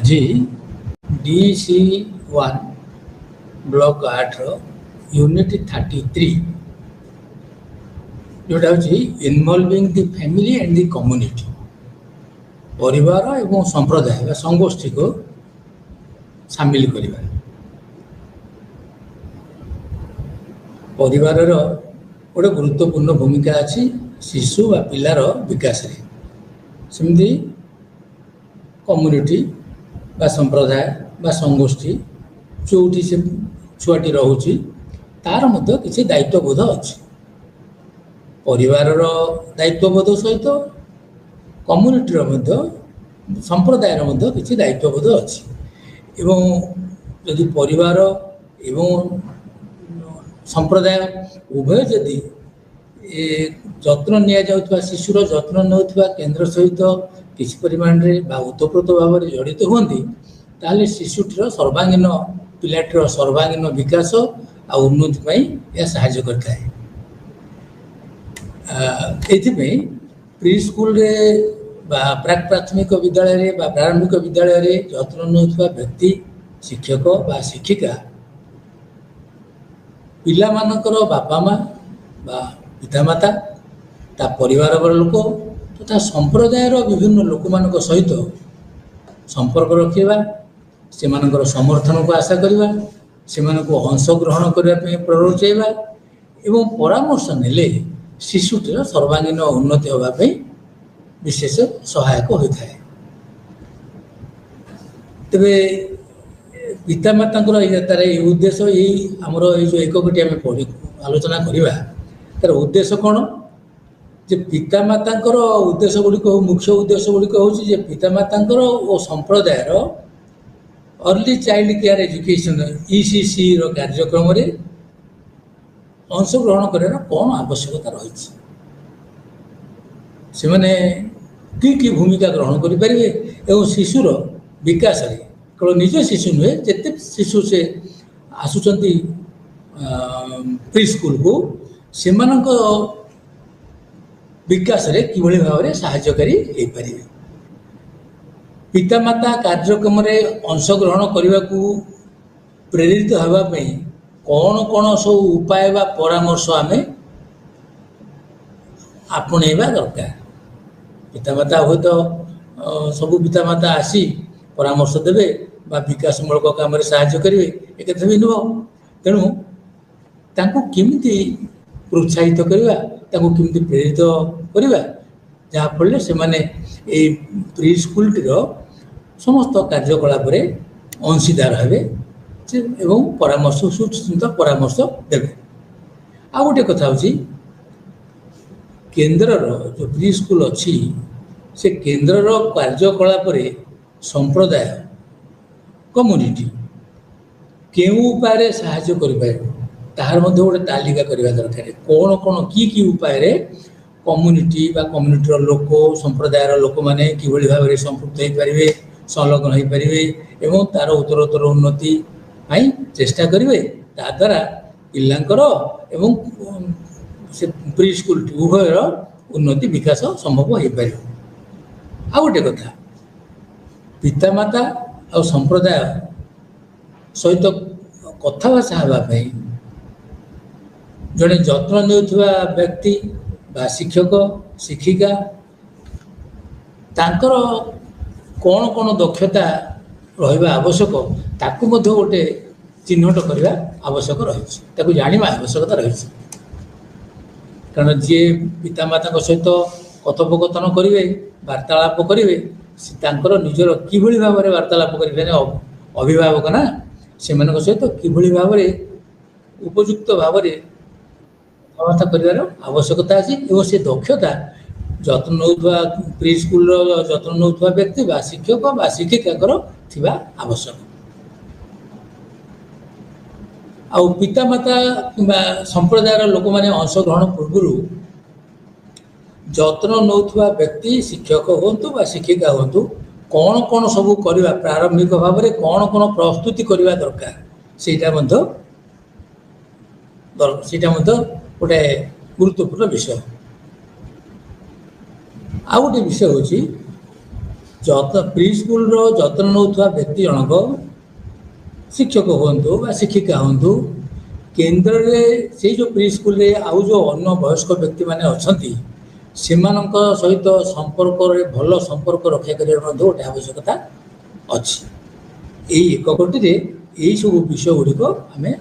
ଆଜି DC1 block 8ର unit 33 ଯେଉଁଟା ହେଉଛି ଇନଭଲଭିଂ ଦି ଫ୍ୟାମିଲି ଆଣ୍ଡ ଦି କମ୍ୟୁନିଟି, ପରିବାର ଏବଂ ସମ୍ପ୍ରଦାୟ ବା ସଂଗୋଷ୍ଠୀକୁ ସାମିଲ କରିବା। ପରିବାରର ଗୋଟେ ଗୁରୁତ୍ୱପୂର୍ଣ୍ଣ ଭୂମିକା ଅଛି ଶିଶୁ ବା ପିଲାର ବିକାଶରେ। ସେମିତି କମ୍ୟୁନିଟି ବା ସମ୍ପ୍ରଦାୟ ବା ସଂଗୋଷ୍ଠୀ ଯେଉଁଠି ସେ ଛୁଆଟି ରହୁଛି ତାର ମଧ୍ୟ କିଛି ଦାୟିତ୍ୱବୋଧ ଅଛି। ପରିବାରର ଦାୟିତ୍ୱବୋଧ ସହିତ କମ୍ୟୁନିଟିର ମଧ୍ୟ ସମ୍ପ୍ରଦାୟର ମଧ୍ୟ କିଛି ଦାୟିତ୍ୱବୋଧ ଅଛି। ଏବଂ ଯଦି ପରିବାର ଏବଂ ସମ୍ପ୍ରଦାୟ ଉଭୟ ଯଦି ଯତ୍ନ ନିଆଯାଉଥିବା ଶିଶୁର ଯତ୍ନ ନେଉଥିବା କେନ୍ଦ୍ର ସହିତ କିଛି ପରିମାଣରେ ବା ଓତପ୍ରୋତ ଭାବରେ ଜଡ଼ିତ ହୁଅନ୍ତି, ତାହେଲେ ଶିଶୁଟିର ସର୍ବାଙ୍ଗୀନ ପିଲାଟିର ସର୍ବାଙ୍ଗୀନ ବିକାଶ ଆଉ ଉନ୍ନତି ପାଇଁ ଏହା ସାହାଯ୍ୟ କରିଥାଏ। ଏଥିପାଇଁ ପ୍ରି ସ୍କୁଲରେ ବା ପ୍ରାକ୍ ପ୍ରାଥମିକ ବିଦ୍ୟାଳୟରେ ବା ପ୍ରାରମ୍ଭିକ ବିଦ୍ୟାଳୟରେ ଯତ୍ନ ନେଉଥିବା ବ୍ୟକ୍ତି, ଶିକ୍ଷକ ବା ଶିକ୍ଷିକା ପିଲାମାନଙ୍କର ବାପା ମା ବା ପିତାମାତା, ତା ପରିବାରର ଲୋକ ତଥା ସମ୍ପ୍ରଦାୟର ବିଭିନ୍ନ ଲୋକମାନଙ୍କ ସହିତ ସମ୍ପର୍କ ରଖିବା, ସେମାନଙ୍କର ସମର୍ଥନକୁ ଆଶା କରିବା, ସେମାନଙ୍କୁ ଅଂଶଗ୍ରହଣ କରିବା ପାଇଁ ପ୍ରରୋଚାଇବା ଏବଂ ପରାମର୍ଶ ନେଲେ ଶିଶୁଟିର ସର୍ବାଙ୍ଗୀନ ଉନ୍ନତି ହେବା ପାଇଁ ବିଶେଷ ସହାୟକ ହୋଇଥାଏ। ତେବେ ପିତାମାତାଙ୍କର ତାର ଏଇ ଉଦ୍ଦେଶ୍ୟ, ଏଇ ଆମର ଏଇ ଯେଉଁ ଏକକଟି ଆମେ ଆଲୋଚନା କରିବା, ତାର ଉଦ୍ଦେଶ୍ୟ କ'ଣ? ଯେ ପିତାମାତାଙ୍କର ଉଦ୍ଦେଶ୍ୟ ଗୁଡ଼ିକ, ମୁଖ୍ୟ ଉଦ୍ଦେଶ୍ୟ ଗୁଡ଼ିକ ହେଉଛି ଯେ ପିତାମାତାଙ୍କର ଓ ସମ୍ପ୍ରଦାୟର ଅର୍ଲି ଚାଇଲ୍ଡ କେୟାର ଏଜୁକେସନ୍ ECCର କାର୍ଯ୍ୟକ୍ରମରେ ଅଂଶଗ୍ରହଣ କରିବାର କ'ଣ ଆବଶ୍ୟକତା ରହିଛି, ସେମାନେ କି ଭୂମିକା ଗ୍ରହଣ କରିପାରିବେ ଏବଂ ଶିଶୁର ବିକାଶରେ କେବଳ ନିଜ ଶିଶୁ ନୁହେଁ, ଯେତେ ଶିଶୁ ସେ ଆସୁଛନ୍ତି ପ୍ରି ସ୍କୁଲକୁ, ସେମାନଙ୍କ ବିକାଶରେ କିଭଳି ଭାବରେ ସାହାଯ୍ୟକାରୀ ହୋଇପାରିବେ। ପିତାମାତା କାର୍ଯ୍ୟକ୍ରମରେ ଅଂଶଗ୍ରହଣ କରିବାକୁ ପ୍ରେରିତ ହେବା ପାଇଁ କ'ଣ କ'ଣ ସବୁ ଉପାୟ ବା ପରାମର୍ଶ ଆମେ ଆପଣେଇବା ଦରକାର। ପିତାମାତା ହୁଏତ ସବୁ ପିତାମାତା ଆସି ପରାମର୍ଶ ଦେବେ ବା ବିକାଶମୂଳକ କାମରେ ସାହାଯ୍ୟ କରିବେ, ଏକଥା ବି ନୁହଁ। ତେଣୁ ତାଙ୍କୁ କେମିତି ପ୍ରୋତ୍ସାହିତ କରିବା, ତାଙ୍କୁ କେମିତି ପ୍ରେରିତ କରିବା, ଯାହାଫଳରେ ସେମାନେ ଏଇ ପ୍ରି ସ୍କୁଲଟିର ସମସ୍ତ କାର୍ଯ୍ୟକଳାପରେ ଅଂଶୀଦାର ହେବେ ଏବଂ ପରାମର୍ଶ ସୁଚିନ୍ତିତ ପରାମର୍ଶ ଦେବେ। ଆଉ ଗୋଟେ କଥା ହେଉଛି, କେନ୍ଦ୍ରର ଯେଉଁ ପ୍ରି ସ୍କୁଲ ଅଛି, ସେ କେନ୍ଦ୍ରର କାର୍ଯ୍ୟକଳାପରେ ସମ୍ପ୍ରଦାୟ କମ୍ୟୁନିଟି କେଉଁ ଉପାୟରେ ସାହାଯ୍ୟ କରିପାରିବ, ତାହାର ମଧ୍ୟ ଗୋଟେ ତାଲିକା କରିବା ଦରକାର। କ'ଣ କ'ଣ କି ଉପାୟରେ କମ୍ୟୁନିଟି ବା କମ୍ୟୁନିଟିର ଲୋକ, ସମ୍ପ୍ରଦାୟର ଲୋକମାନେ କିଭଳି ଭାବରେ ସମ୍ପୃକ୍ତ ହୋଇପାରିବେ, ସଂଲଗ୍ନ ହୋଇପାରିବେ ଏବଂ ତା'ର ଉତ୍ତରୋତ୍ତର ଉନ୍ନତି ପାଇଁ ଚେଷ୍ଟା କରିବେ, ତାଦ୍ୱାରା ପିଲାଙ୍କର ଏବଂ ସେ ପ୍ରି ସ୍କୁଲଟି ଉଭୟର ଉନ୍ନତି ବିକାଶ ସମ୍ଭବ ହୋଇପାରିବ। ଆଉ ଗୋଟେ କଥା, ପିତାମାତା ଆଉ ସମ୍ପ୍ରଦାୟ ସହିତ କଥାଭାଷା ହେବା ପାଇଁ ଜଣେ ଯତ୍ନ ନେଉଥିବା ବ୍ୟକ୍ତି ବା ଶିକ୍ଷକ ଶିକ୍ଷିକା ତାଙ୍କର କ'ଣ କ'ଣ ଦକ୍ଷତା ରହିବା ଆବଶ୍ୟକ, ତାକୁ ମଧ୍ୟ ଗୋଟେ ଚିହ୍ନଟ କରିବା ଆବଶ୍ୟକ ରହିଛି, ତାକୁ ଜାଣିବା ଆବଶ୍ୟକତା ରହିଛି। କାରଣ ଯିଏ ପିତାମାତାଙ୍କ ସହିତ କଥୋପକଥନ କରିବେ, ବାର୍ତ୍ତାଳାପ କରିବେ, ସେ ତାଙ୍କର ନିଜର କିଭଳି ଭାବରେ ବାର୍ତ୍ତାଳାପ କରିବେ, ଅଭିଭାବକ ନା, ସେମାନଙ୍କ ସହିତ କିଭଳି ଭାବରେ ଉପଯୁକ୍ତ ଭାବରେ କଥାବାର୍ତ୍ତା କରିବାର ଆବଶ୍ୟକତା ଅଛି ଏବଂ ସେ ଦକ୍ଷତା ଯତ୍ନ ନେଉଥିବା ପ୍ରି ସ୍କୁଲର ଯତ୍ନ ନେଉଥିବା ବ୍ୟକ୍ତି ବା ଶିକ୍ଷକ ବା ଶିକ୍ଷିକାଙ୍କର ଥିବା ଆବଶ୍ୟକ। ଆଉ ପିତାମାତା କିମ୍ବା ସମ୍ପ୍ରଦାୟର ଲୋକମାନେ ଅଂଶଗ୍ରହଣ ପୂର୍ବରୁ ଯତ୍ନ ନେଉଥିବା ବ୍ୟକ୍ତି, ଶିକ୍ଷକ ହୁଅନ୍ତୁ ବା ଶିକ୍ଷିକା ହୁଅନ୍ତୁ, କ'ଣ କ'ଣ ସବୁ କରିବା, ପ୍ରାରମ୍ଭିକ ଭାବରେ କ'ଣ କ'ଣ ପ୍ରସ୍ତୁତି କରିବା ଦରକାର, ସେଇଟା ମଧ୍ୟ ଗୋଟେ ଗୁରୁତ୍ୱପୂର୍ଣ୍ଣ ବିଷୟ। ଆଉ ଗୋଟେ ବିଷୟ ହେଉଛି ଯତ୍ନ ପ୍ରି ସ୍କୁଲର ଯତ୍ନ ନେଉଥିବା ବ୍ୟକ୍ତି ଜଣକ ଶିକ୍ଷକ ହୁଅନ୍ତୁ ବା ଶିକ୍ଷିକା ହୁଅନ୍ତୁ, କେନ୍ଦ୍ରରେ ସେଇ ଯେଉଁ ପ୍ରି ସ୍କୁଲରେ ଆଉ ଯେଉଁ ଅନ୍ୟ ବୟସ୍କ ବ୍ୟକ୍ତିମାନେ ଅଛନ୍ତି ସେମାନଙ୍କ ସହିତ ସମ୍ପର୍କରେ ଭଲ ସମ୍ପର୍କ ରକ୍ଷା କରିବା ମଧ୍ୟ ଗୋଟେ ଆବଶ୍ୟକତା ଅଛି। ଏଇ ଏକକଟିରେ ଏଇସବୁ ବିଷୟ ଗୁଡ଼ିକ ଆମେ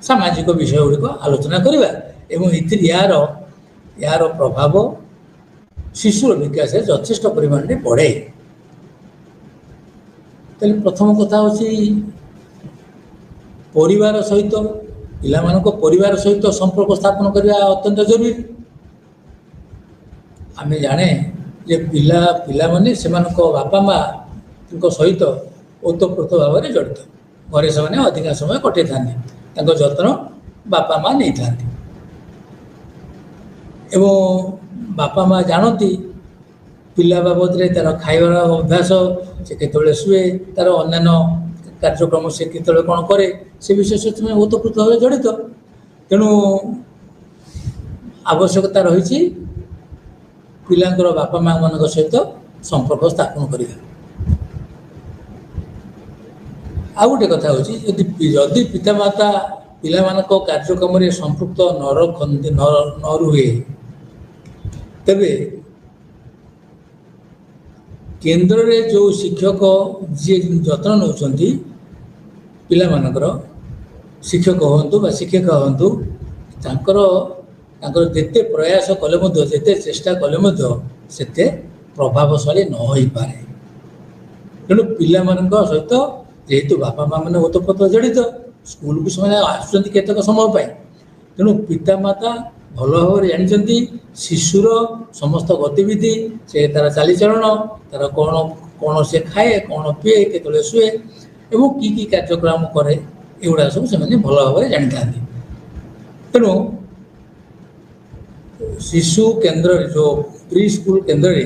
ସାମାଜିକ ବିଷୟ ଗୁଡ଼ିକ ଆଲୋଚନା କରିବା ଏବଂ ଏଥିରେ ଏହାର ପ୍ରଭାବ ଶିଶୁର ବିକାଶରେ ଯଥେଷ୍ଟ ପରିମାଣରେ ବଢ଼େ। ତାହେଲେ ପ୍ରଥମ କଥା ହେଉଛି ପରିବାର ସହିତ ପିଲାମାନଙ୍କ ପରିବାର ସହିତ ସମ୍ପର୍କ ସ୍ଥାପନ କରିବା ଅତ୍ୟନ୍ତ ଜରୁରୀ। ଆମେ ଜାଣେ ଯେ ପିଲାମାନେ ସେମାନଙ୍କ ବାପା ମାଆଙ୍କ ସହିତ ଓତପ୍ରୋତ ଭାବରେ ଜଡ଼ିତ। ଘରେ ସେମାନେ ଅଧିକା ସମୟ କଟେଇଥାନ୍ତି, ତାଙ୍କ ଯତ୍ନ ବାପା ମା ନେଇଥାନ୍ତି ଏବଂ ବାପା ମା ଜାଣନ୍ତି ପିଲା ବାବଦରେ ତା'ର ଖାଇବାର ଅଭ୍ୟାସ, ସେ କେତେବେଳେ ଶୁଏ, ତା'ର ଅନ୍ୟାନ୍ୟ କାର୍ଯ୍ୟକ୍ରମ ସେ କେତେବେଳେ କ'ଣ କରେ, ସେ ବିଷୟ ସେମାନେ ଓତପ୍ରୋତ ଭାବରେ ଜଡ଼ିତ। ତେଣୁ ଆବଶ୍ୟକତା ରହିଛି ପିଲାଙ୍କର ବାପା ମାଆମାନଙ୍କ ସହିତ ସମ୍ପର୍କ ସ୍ଥାପନ କରିବା। ଆଉ ଗୋଟେ କଥା ହେଉଛି ଯଦି ପିତାମାତା ପିଲାମାନଙ୍କ କାର୍ଯ୍ୟକ୍ରମରେ ସମ୍ପୃକ୍ତ ନ ରୁହେ ତେବେ କେନ୍ଦ୍ରରେ ଯେଉଁ ଶିକ୍ଷକ ଯିଏ ଯତ୍ନ ନେଉଛନ୍ତି ପିଲାମାନଙ୍କର, ଶିକ୍ଷକ ହୁଅନ୍ତୁ ବା ଶିକ୍ଷିକା ହୁଅନ୍ତୁ, ତାଙ୍କର ଯେତେ ପ୍ରୟାସ କଲେ ମଧ୍ୟ ଯେତେ ଚେଷ୍ଟା କଲେ ମଧ୍ୟ ସେତେ ପ୍ରଭାବଶାଳୀ ନ ହୋଇପାରେ। ତେଣୁ ପିଲାମାନଙ୍କ ସହିତ ଯେହେତୁ ବାପା ମା ମାନେ ଓତପ୍ରୋତ ଜଡ଼ିତ, ସ୍କୁଲକୁ ସେମାନେ ଆସୁଛନ୍ତି କେତେକ ସମୟ ପାଇଁ, ତେଣୁ ପିତାମାତା ଭଲ ଭାବରେ ଜାଣିଛନ୍ତି ଶିଶୁର ସମସ୍ତ ଗତିବିଧି, ସେ ତା'ର ଚାଲିଚଳନ, ତା'ର କ'ଣ ସେ ଖାଏ, କ'ଣ ପିଏ, କେତେବେଳେ ଶୁଏ ଏବଂ କି କାର୍ଯ୍ୟକ୍ରମ କରେ, ଏଗୁଡ଼ାକ ସବୁ ସେମାନେ ଭଲ ଭାବରେ ଜାଣିଥାନ୍ତି। ତେଣୁ ଶିଶୁ କେନ୍ଦ୍ରରେ ଯେଉଁ ପ୍ରି ସ୍କୁଲ କେନ୍ଦ୍ରରେ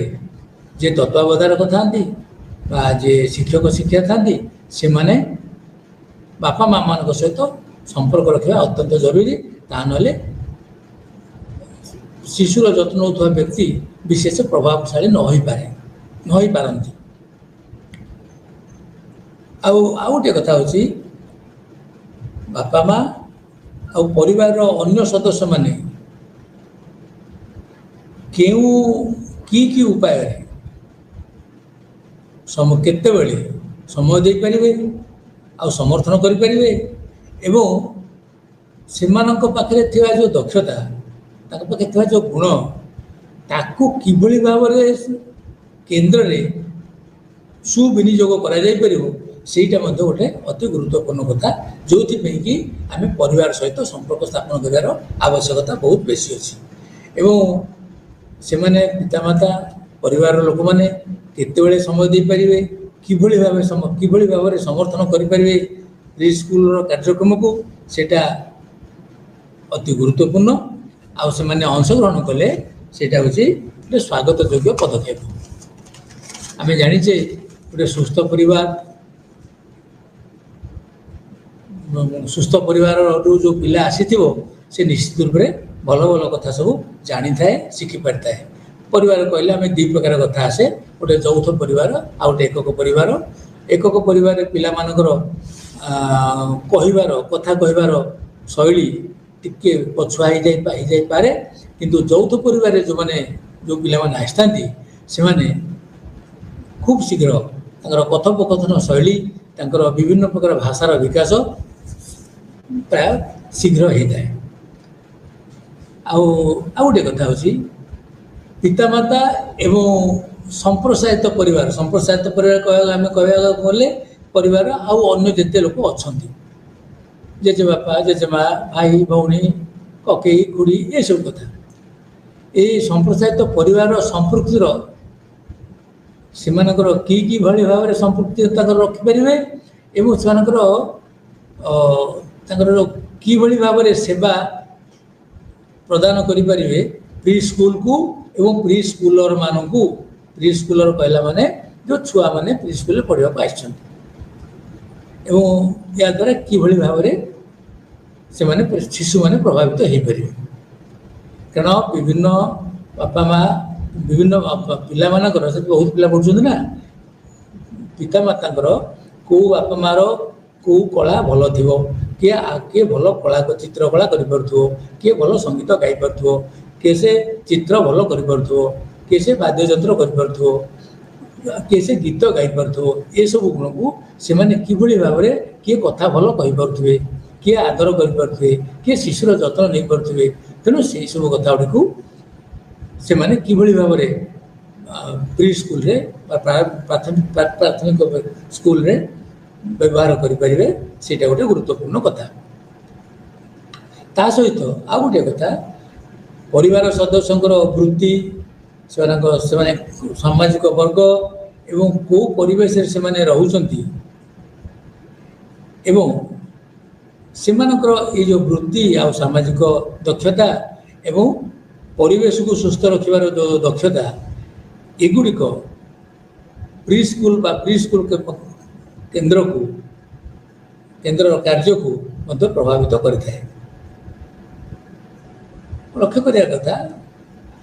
ଯିଏ ତତ୍ତ୍ୱାବଧାରକ ଥାନ୍ତି ବା ଯିଏ ଶିକ୍ଷକ ଶିକ୍ଷା ଥାନ୍ତି, ସେମାନେ ବାପା ମାଆମାନଙ୍କ ସହିତ ସମ୍ପର୍କ ରଖିବା ଅତ୍ୟନ୍ତ ଜରୁରୀ। ତାହା ନହେଲେ ଶିଶୁର ଯତ୍ନ ନେଉଥିବା ବ୍ୟକ୍ତି ବିଶେଷ ପ୍ରଭାବଶାଳୀ ନ ହୋଇପାରନ୍ତି। ଆଉ ଗୋଟିଏ କଥା ହେଉଛି ବାପା ମା ଆଉ ପରିବାରର ଅନ୍ୟ ସଦସ୍ୟମାନେ କି ଉପାୟରେ କେତେବେଳେ ସମୟ ଦେଇପାରିବେ ଆଉ ସମର୍ଥନ କରିପାରିବେ ଏବଂ ସେମାନଙ୍କ ପାଖରେ ଥିବା ଯେଉଁ ଦକ୍ଷତା, ତାଙ୍କ ପାଖରେ ଥିବା ଯେଉଁ ଗୁଣ, ତାକୁ କିଭଳି ଭାବରେ କେନ୍ଦ୍ରରେ ସୁବିନିଯୋଗ କରାଯାଇପାରିବ, ସେଇଟା ମଧ୍ୟ ଗୋଟେ ଅତି ଗୁରୁତ୍ୱପୂର୍ଣ୍ଣ କଥା, ଯେଉଁଥିପାଇଁ କି ଆମେ ପରିବାର ସହିତ ସମ୍ପର୍କ ସ୍ଥାପନ କରିବାର ଆବଶ୍ୟକତା ବହୁତ ବେଶୀ ଅଛି। ଏବଂ ସେମାନେ ପିତାମାତା ପରିବାରର ଲୋକମାନେ କେତେବେଳେ ସମୟ ଦେଇପାରିବେ, କିଭଳି ଭାବରେ ସମର୍ଥନ କରିପାରିବେ ପ୍ରି ସ୍କୁଲର କାର୍ଯ୍ୟକ୍ରମକୁ, ସେଇଟା ଅତି ଗୁରୁତ୍ୱପୂର୍ଣ୍ଣ। ଆଉ ସେମାନେ ଅଂଶଗ୍ରହଣ କଲେ ସେଇଟା ହେଉଛି ଗୋଟେ ସ୍ୱାଗତ ଯୋଗ୍ୟ ପଦକ୍ଷେପ। ଆମେ ଜାଣିଛେ ଗୋଟେ ସୁସ୍ଥ ପରିବାରରୁ ଯେଉଁ ପିଲା ଆସିଥିବ ସେ ନିଶ୍ଚିତ ରୂପରେ ଭଲ ଭଲ କଥା ସବୁ ଜାଣିଥାଏ, ଶିଖିପାରିଥାଏ। ପରିବାର କହିଲେ ଆମେ ଦୁଇ ପ୍ରକାର କଥା ଆସେ, ଗୋଟେ ଯୌଥ ପରିବାର ଆଉ ଗୋଟେ ଏକକ ପରିବାର। ଏକକ ପରିବାରରେ ପିଲାମାନଙ୍କର କଥା କହିବାର ଶୈଳୀ ଟିକେ ପଛୁଆ ହେଇଯାଇପାରେ, କିନ୍ତୁ ଯୌଥ ପରିବାରରେ ଯେଉଁ ପିଲାମାନେ ଆସିଥାନ୍ତି ସେମାନେ ଖୁବ୍ ଶୀଘ୍ର ତାଙ୍କର କଥୋପକଥନ ଶୈଳୀ, ତାଙ୍କର ବିଭିନ୍ନ ପ୍ରକାର ଭାଷାର ବିକାଶ ପ୍ରାୟ ଶୀଘ୍ର ହେଇଥାଏ। ଆଉ ଗୋଟେ କଥା ହେଉଛି ପିତାମାତା ଏବଂ ସମ୍ପ୍ରସାରିତ ପରିବାର ଆମେ କହିବାକୁ ଗଲେ ପରିବାର ଆଉ ଅନ୍ୟ ଯେତେ ଲୋକ ଅଛନ୍ତି, ଜେଜେବାପା ଜେଜେମା, ଭାଇ ଭଉଣୀ, କକେଇ ଖୁଡ଼ି, ଏସବୁ କଥା। ଏଇ ସମ୍ପ୍ରସାରିତ ପରିବାରର ସମ୍ପୃକ୍ତିର ସେମାନଙ୍କର କିଭଳି ଭାବରେ ସମ୍ପୃକ୍ତି ତାଙ୍କର ରଖିପାରିବେ ଏବଂ ସେମାନଙ୍କର କିଭଳି ଭାବରେ ସେବା ପ୍ରଦାନ କରିପାରିବେ ପ୍ରି ସ୍କୁଲକୁ ଏବଂ ପ୍ରି ସ୍କୁଲରମାନଙ୍କୁ। ପ୍ରି ସ୍କୁଲର କହିଲା ମାନେ ଯେଉଁ ଛୁଆମାନେ ପ୍ରି ସ୍କୁଲରେ ପଢ଼ିବାକୁ ଆସିଛନ୍ତି ଏବଂ ଏହାଦ୍ୱାରା କିଭଳି ଭାବରେ ଶିଶୁମାନେ ପ୍ରଭାବିତ ହୋଇପାରିବେ। କାରଣ ବିଭିନ୍ନ ବାପା ମା ବିଭିନ୍ନ ପିଲାମାନଙ୍କର ସେଠି ବହୁତ ପିଲା ପଢ଼ୁଛନ୍ତି ନା, ପିତାମାତାଙ୍କର କେଉଁ ବାପା ମାଆର କେଉଁ କଳା ଭଲ ଥିବ, କିଏ ଭଲ ଚିତ୍ରକଳା କରିପାରୁଥିବ, କିଏ ଭଲ ସଙ୍ଗୀତ ଗାଇପାରୁଥିବ, କିଏ ସେ ଚିତ୍ର ଭଲ କରିପାରୁଥିବ, କିଏ ସେ ବାଦ୍ୟଯନ୍ତ୍ର କରିପାରୁଥିବ, କିଏ ସେ ଗୀତ ଗାଇପାରୁଥିବ। ଏସବୁ ଗୁଣକୁ ସେମାନେ କିଭଳି ଭାବରେ କିଏ କଥା ଭଲ କହିପାରୁଥିବେ, କିଏ ଆଦର କରିପାରୁଥିବେ, କିଏ ଶିଶୁର ଯତ୍ନ ନେଇପାରୁଥିବେ। ତେଣୁ ସେହିସବୁ କଥା ଗୁଡ଼ିକୁ ସେମାନେ କିଭଳି ଭାବରେ ପ୍ରି ସ୍କୁଲରେ ବା ପ୍ରାଥମିକ ସ୍କୁଲରେ ବ୍ୟବହାର କରିପାରିବେ, ସେଇଟା ଗୋଟେ ଗୁରୁତ୍ୱପୂର୍ଣ୍ଣ କଥା। ତା ସହିତ ଆଉ ଗୋଟିଏ କଥା, ପରିବାର ସଦସ୍ୟଙ୍କର ବୃତ୍ତି, ସେମାନେ ସାମାଜିକ ବର୍ଗ ଏବଂ କେଉଁ ପରିବେଶରେ ସେମାନେ ରହୁଛନ୍ତି ଏବଂ ସେମାନଙ୍କର ଏଇ ଯେଉଁ ବୃତ୍ତି ଆଉ ସାମାଜିକ ଦକ୍ଷତା ଏବଂ ପରିବେଶକୁ ସୁସ୍ଥ ରଖିବାର ଯେଉଁ ଦକ୍ଷତା, ଏଗୁଡ଼ିକ ପ୍ରି ସ୍କୁଲ ବା ପ୍ରି ସ୍କୁଲ କେନ୍ଦ୍ରର କାର୍ଯ୍ୟକୁ ମଧ୍ୟ ପ୍ରଭାବିତ କରିଥାଏ। ଲକ୍ଷ୍ୟ କରିବା କଥା,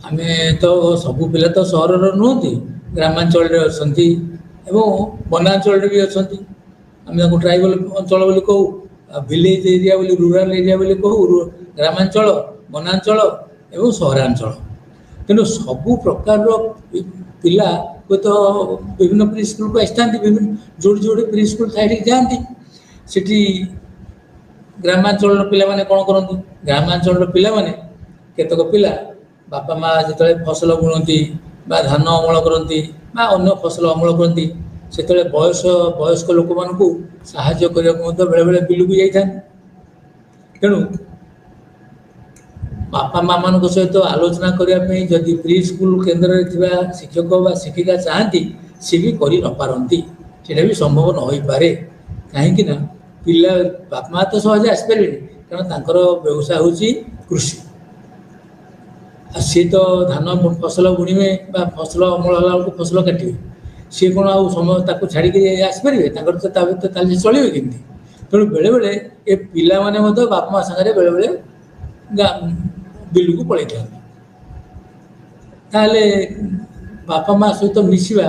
ଆମେ ତ ସବୁ ପିଲା ତ ସହରର ନୁହନ୍ତି, ଗ୍ରାମାଞ୍ଚଳରେ ଅଛନ୍ତି ଏବଂ ବନାଞ୍ଚଳରେ ବି ଅଛନ୍ତି। ଆମେ ତାକୁ ଟ୍ରାଇବାଲ ଅଞ୍ଚଳ ବୋଲି କହୁ, ଆଉ ଭିଲେଜ ଏରିଆ ବୋଲି, ରୁରାଲ ଏରିଆ ବୋଲି କହୁ, ଗ୍ରାମାଞ୍ଚଳ, ବନାଞ୍ଚଳ ଏବଂ ସହରାଞ୍ଚଳ। ତେଣୁ ସବୁ ପ୍ରକାରର ପିଲା ହୁଏତ ବିଭିନ୍ନ ପ୍ରି ସ୍କୁଲକୁ ଆସିଥାନ୍ତି, ଯୋଉଠି ପ୍ରି ସ୍କୁଲ ଥାଏ ସେଠିକି ଯାଆନ୍ତି। ସେଠି ଗ୍ରାମାଞ୍ଚଳର ପିଲାମାନେ କ'ଣ କରନ୍ତି? ଗ୍ରାମାଞ୍ଚଳର ପିଲାମାନେ, କେତେକ ପିଲା ବାପା ମା ଯେତେବେଳେ ଫସଲ ବୁଣନ୍ତି ବା ଧାନ ଅମଳ କରନ୍ତି ବା ଅନ୍ୟ ଫସଲ ଅମଳ କରନ୍ତି, ସେତେବେଳେ ବୟସ୍କ ଲୋକମାନଙ୍କୁ ସାହାଯ୍ୟ କରିବାକୁ ମଧ୍ୟ ବେଳେବେଳେ ବିଲକୁ ଯାଇଥାନ୍ତି। ତେଣୁ ବାପା ମା ମାନଙ୍କ ସହିତ ଆଲୋଚନା କରିବା ପାଇଁ ଯଦି ପ୍ରି ସ୍କୁଲ କେନ୍ଦ୍ରରେ ଥିବା ଶିକ୍ଷକ ବା ଶିକ୍ଷିକା ଚାହାନ୍ତି, ସେ ବି କରିନପାରନ୍ତି। ସେଇଟା ବି ସମ୍ଭବ ନ ହୋଇପାରେ। କାହିଁକି ନା ବାପା ମା ତ ସହଜେ ଆସିପାରିବେନି, କାରଣ ତାଙ୍କର ବ୍ୟବସାୟ ହେଉଛି କୃଷି। ଆଉ ସିଏ ତ ଧାନ ଫସଲ ବୁଣିବେ ବା ଫସଲ ଅମଳ ହେଲା ବେଳକୁ ଫସଲ କାଟିବେ, ସିଏ କ'ଣ ଆଉ ସମୟ ତାକୁ ଛାଡ଼ିକି ଆସିପାରିବେ? ତାଙ୍କର ତ ତା ଭିତରେ ତାହେଲେ ଚଳିବେ କେମିତି? ତେଣୁ ବେଳେବେଳେ ଏ ପିଲାମାନେ ମଧ୍ୟ ବାପା ମା ସାଙ୍ଗରେ ବେଳେବେଳେ ବିଲକୁ ପଳେଇଥାନ୍ତି। ତାହେଲେ ବାପା ମା ସହିତ ମିଶିବା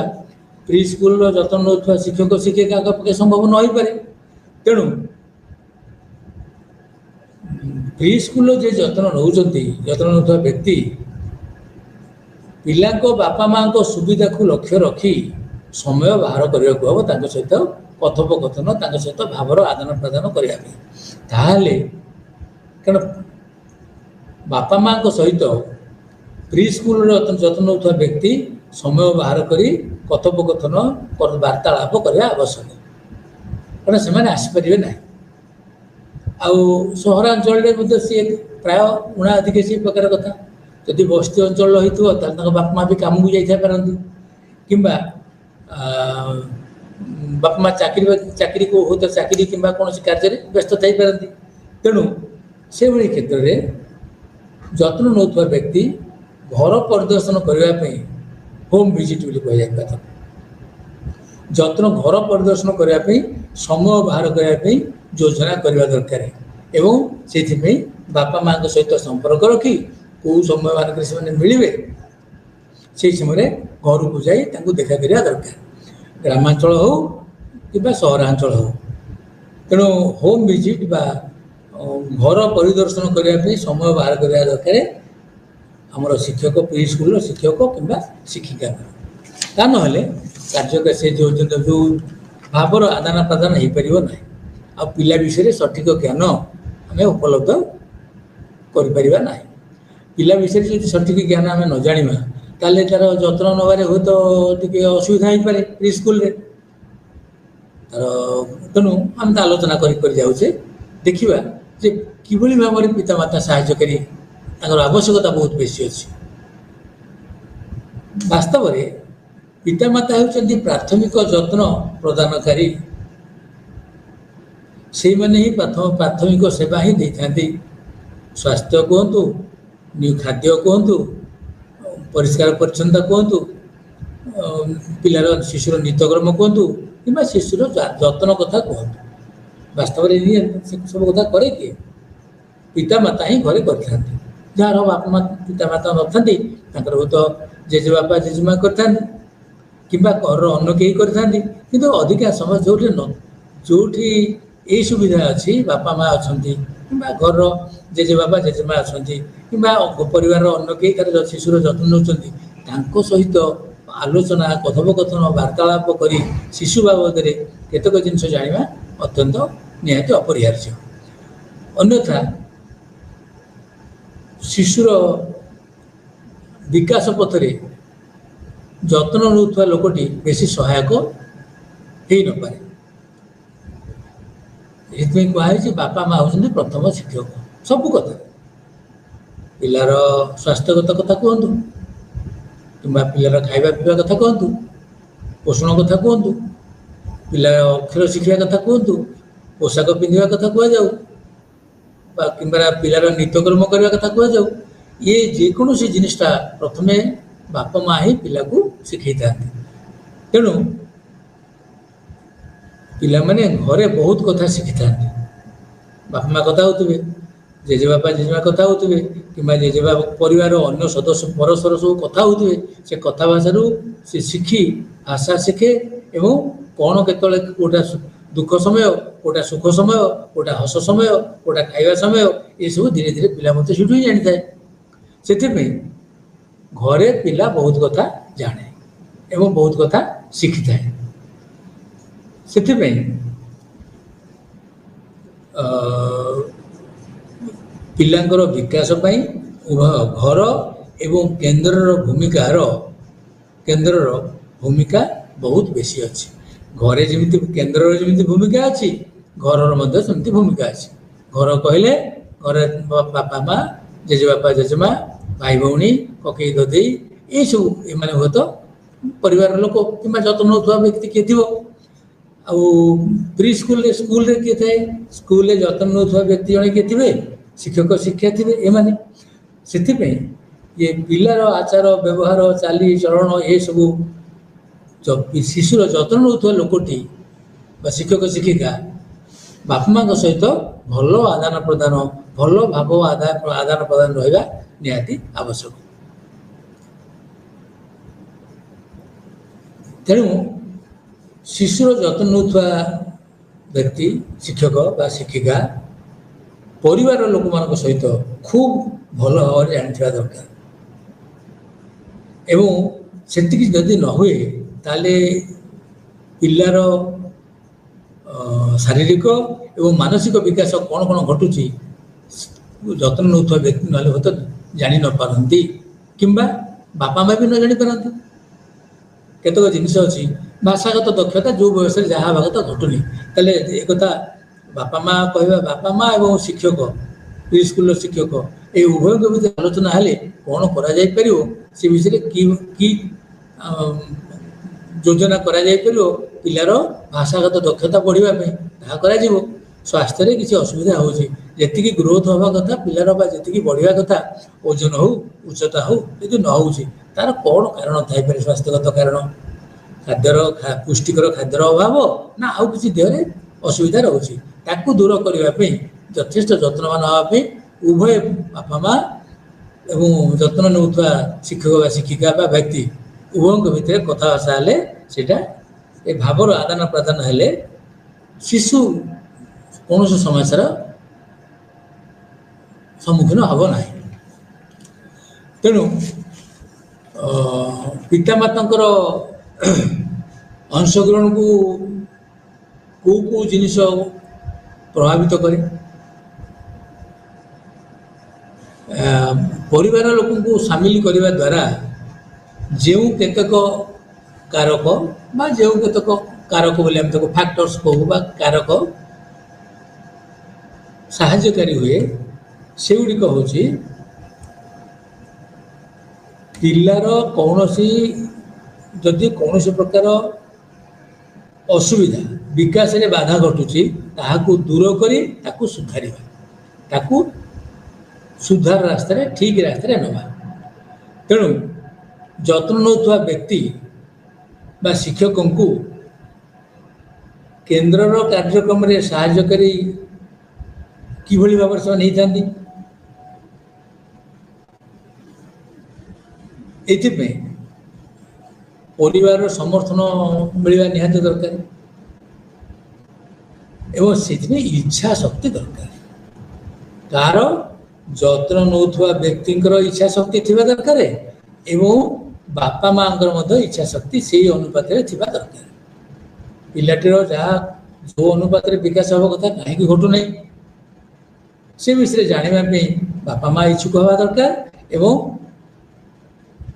ପ୍ରି ସ୍କୁଲର ଯତ୍ନ ନେଉଥିବା ଶିକ୍ଷକ ଶିକ୍ଷିକାଙ୍କ ପକ୍ଷେ ସମ୍ଭବ ନ ହୋଇପାରେ। ତେଣୁ ପ୍ରି ସ୍କୁଲର ଯେ ଯତ୍ନ ନେଉଥିବା ବ୍ୟକ୍ତି, ପିଲାଙ୍କ ବାପା ମାଙ୍କ ସୁବିଧାକୁ ଲକ୍ଷ୍ୟ ରଖି ସମୟ ବାହାର କରିବାକୁ ହେବ ତାଙ୍କ ସହିତ କଥୋପକଥନ, ତାଙ୍କ ସହିତ ଭାବର ଆଦାନ ପ୍ରଦାନ କରିବା ପାଇଁ। ତାହେଲେ କାରଣ ବାପା ମାଙ୍କ ସହିତ ପ୍ରି ସ୍କୁଲର ଯତ୍ନ ନେଉଥିବା ବ୍ୟକ୍ତି ସମୟ ବାହାର କରି କଥୋପକଥନ, ବାର୍ତ୍ତାଳାପ କରିବା ଆବଶ୍ୟକ, କାରଣ ସେମାନେ ଆସିପାରିବେ ନାହିଁ। ଆଉ ସହରାଞ୍ଚଳରେ ମଧ୍ୟ ସିଏ ପ୍ରାୟ ଉଣା ଅଧିକେ ସେଇ ପ୍ରକାର କଥା। ଯଦି ବସ୍ତି ଅଞ୍ଚଳ ହୋଇଥିବ ତାହେଲେ ତାଙ୍କ ବାପା ମା ବି କାମକୁ ଯାଇଥାଇପାରନ୍ତି, କିମ୍ବା ବାପା ମା ଚାକିରି କିମ୍ବା କୌଣସି କାର୍ଯ୍ୟରେ ବ୍ୟସ୍ତ ଥାଇପାରନ୍ତି। ତେଣୁ ସେଭଳି କ୍ଷେତ୍ରରେ ଯତ୍ନ ନେଉଥିବା ବ୍ୟକ୍ତି ଘର ପରିଦର୍ଶନ କରିବା ପାଇଁ ହୋମ୍ ଭିଜିଟ୍ ବୋଲି କୁହାଯାଇଥାଏ। ଘର ପରିଦର୍ଶନ କରିବା ପାଇଁ ସମୟ ବାହାର କରିବା ପାଇଁ ଯୋଜନା କରିବା ଦରକାର ଏବଂ ସେଥିପାଇଁ ବାପା ମାଙ୍କ ସହିତ ସମ୍ପର୍କ ରଖି କେଉଁ ସମୟ ମାନଙ୍କରେ ସେମାନେ ମିଳିବେ ସେହି ସମୟରେ ଘରକୁ ଯାଇ ତାଙ୍କୁ ଦେଖା କରିବା ଦରକାର, ଗ୍ରାମାଞ୍ଚଳ ହେଉ କିମ୍ବା ସହରାଞ୍ଚଳ ହେଉ। ତେଣୁ ହୋମ୍ ଭିଜିଟ୍ ବା ଘର ପରିଦର୍ଶନ କରିବା ପାଇଁ ସମୟ ବାହାର କରିବା ଦରକାର ଆମର ଶିକ୍ଷକ, ପ୍ରି ସ୍କୁଲର ଶିକ୍ଷକ କିମ୍ବା ଶିକ୍ଷିକାଙ୍କର। ତା ନହେଲେ ସେ ଯେଉଁ ଭାବର ଆଦାନ ପ୍ରଦାନ ହୋଇପାରିବ ନାହିଁ, ଆଉ ପିଲା ବିଷୟରେ ସଠିକ ଜ୍ଞାନ ଆମେ ଉପଲବ୍ଧ କରିପାରିବା ନାହିଁ। ପିଲା ବିଷୟରେ ଯଦି ସଠିକ ଜ୍ଞାନ ଆମେ ନ ଜାଣିବା, ତାହେଲେ ତାର ଯତ୍ନ ନେବାରେ ହୁଏତ ଟିକେ ଅସୁବିଧା ହୋଇପାରେ ପ୍ରି ସ୍କୁଲରେ। ତେଣୁ ଆମେ ତ ଆଲୋଚନା କରି ଯାଉଛେ, ଦେଖିବା ଯେ କିଭଳି ଭାବରେ ପିତାମାତା ସାହାଯ୍ୟକାରୀ, ତାଙ୍କର ଆବଶ୍ୟକତା ବହୁତ ବେଶୀ ଅଛି। ବାସ୍ତବରେ ପିତାମାତା ହେଉଛନ୍ତି ପ୍ରାଥମିକ ଯତ୍ନ ପ୍ରଦାନକାରୀ। ସେଇମାନେ ହିଁ ପ୍ରାଥମିକ ସେବା ହିଁ ଦେଇଥାନ୍ତି। ସ୍ୱାସ୍ଥ୍ୟ କୁହନ୍ତୁ, ଖାଦ୍ୟ କୁହନ୍ତୁ, ପରିଷ୍କାର ପରିଚ୍ଛନ୍ନତା କୁହନ୍ତୁ, ଶିଶୁର ନିତ୍ୟକ୍ରମ କୁହନ୍ତୁ କିମ୍ବା ଶିଶୁର ଯତ୍ନ କଥା କୁହନ୍ତୁ। ବାସ୍ତବରେ ସେ ସବୁ କଥା କରେ କିଏ? ପିତାମାତା ହିଁ ଘରେ କରିଥାନ୍ତି। ଯାହାର ବାପା ମା ପିତାମାତା ନଥାନ୍ତି ତାଙ୍କର ହୁଏତ ଜେଜେବାପା ଜେଜେମା କରିଥାନ୍ତି, किंबा घर अन्न कई करथांती किंतु अधिका समय जोठी न जोठी ए सुविधा अच्छी बापा माँ अछंती किंबा घर जेजे बाबा जेजेमा अछंती किंबा परिवार अन्न कई तार शिशुर जत्न नौचंती तांको सहित आलोचना कथोपकथन वार्तालाप करी शिशु बाबद केतक जिनिस जानिबा अत्यंत निहाती अपरिहार्य। अन्यथा शिशुर विकास पथरे जत्न नौथुवा लोकटी बेसी सहायक हो न पारे। एथि कहुई बापा माँ होती प्रथम शिक्षक सबु कथा पिलार स्वास्थ्यगत कथा कहतु कि पिलार खाଇବା पीवा कथा कहतु पोषण कथा कहतु पिला अक्षर शिक्षा कथा कहतु पोशाक पिंधा कथा कहुযাও कि पिलार नित्यकर्म करने कथा कहुযাও ये जेकोसी जिनिसटा प्रथमे बापा माँ ही पिला को शिखई था। तेणु पिला माने घरे बहुत कथा शिखी था बापा माँ कथा होते जेजे बापा जेजेमा कथा होते कि जेजे बापा परिवार अन्य सदस्य परस्पर सब कथा होते से कथा भाषा से शिखी भाषा शिखे एवं कौन केतले कोटा दुख समय कोटा सुख समय कोटा हस समय कोटा खाइबा समय ये सब धीरे धीरे पिला मत सेठू ही जानी थाए। से घरे पिला बहुत कथा जाने एवं बहुत कथा शिखी थाए। से पिलांकर विकास पाई घर एवं केन्द्रर भूमिका बहुत बेसी अच्छी। घरे जमी केन्द्र जमी भूमिका अच्छी घर सेमती भूमिका अच्छी। घर कहले घर बापा माँ जेजे बापा जेजेमा भाई भौणी ककई ददई ये सब ये हुए तो परिवार लोक कि जत्न नौथुवा व्यक्ति किए थी प्री स्कूल किए थाए स्कूल जत्न नौथुवा व्यक्ति जड़े किए थे शिक्षक शिक्षा थे एमाने से ये पिलार आचार व्यवहार चाली चलन ये सब शिशुर जत्न नौथुवा लोकटी शिक्षक शिक्षिका बापा माँ सहित भल आदान प्रदान भल भाव आदान प्रदान रहा निहाती आवश्यक। तेणु शिशुर जत्न नौथुवा व्यक्ति शिक्षक बा शिक्षिका परिवार लोक मान सहित खूब भल भाव जानी दरकार एवं सेतिकी जदि न हुए ताले पिलार शारीरिक एवं मानसिक विकास कौन कौन घटुची जत्न नौथुवा व्यक्ति ना तो जानी न पारती किंबा बापा माँ भी न जानी पारती केतक जिनिस अच्छी भाषागत दक्षता जो बयस जहाँ हवा कथा घटुनी ताले एक बापा माँ कहवा बापा माँ एवं शिक्षक प्री स्कूल शिक्षक ये उभय भर आलोचना हेले कौन करा जाई परियो से विषय की योजना करा जाई परियो पिलार भाषागत दक्षता बढ़ापी ताहा करा जीवो। स्वास्थ्य किसी असुविधा होची जेतिकी ग्रोथ हवा कथा पिलार जी बढ़िया कथा ओजन हो उच्चता हो यदि न हो तार कौन कारण थाईपे स्वास्थ्यगत कारण खाद्यर पुष्टिकर खाद्यर अभाव ना आउ किसी देहरे असुविधा रोचे ताकू दूर करने यथेष्ट जत्नवान हाँपी उभय बापा माँ एवं जत्न नौथुवा शिक्षक शिक्षिका व्यक्ति उभयों भितर कथा भाषा हेले सेटा ए भावर आदान प्रदान हेले शिशु कौन समस्यार सम्मुखीन हम ना। तेणु पितामाता अंशग्रहण को कौ जिनिस प्रभावित करे परिवार लोक को सामिल करने द्वारा जो केतक कारक बा जो केतक कारक बोले हम ताको फैक्टर्स कहू बा कारक साहाय्यकारी हुए से गुड़िक हूँ पिलार कौन जदि कौन प्रकार असुविधा विकास में बाधा घटुची ताहाकू दूर करी ताकू सुधारिबा ताकू सुधार रास्ता ठीक रास्ता नवा। तेणु जत्न नौथुवा व्यक्ति बा शिक्षक को केन्द्र कार्यक्रम रे सहायकारी किभली भाव से नहीं था परिवार समर्थन मिलवा निहाती दरकार एवं से इच्छा शक्ति दरकार कार जत्न नौथुवा व्यक्ति इच्छा शक्ति थिबा दरकार एवं बापा माँ इच्छा शक्ति से अनुपात थिबा दरकार पिलाटीर जहाँ जो अनुपात विकास हवा कथा कहीं घटू ना से विषय जानापी बापा माँ इच्छुक हवा दरकार एवं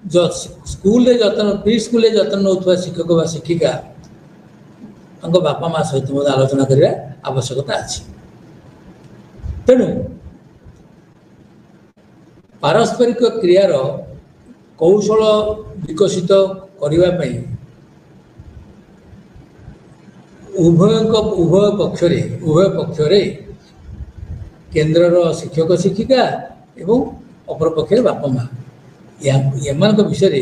स्कूल जतन प्री स्कूल जतन नौथुवा शिक्षक व शिक्षिका बापा माँ सहित आलोचना करने आवश्यकता अच्छी तेणु पारस्परिक क्रियार कौशल विकसित करने उभय पक्षरे केन्द्र शिक्षक शिक्षिका एवं अपर पक्ष बापा माँ एम विषय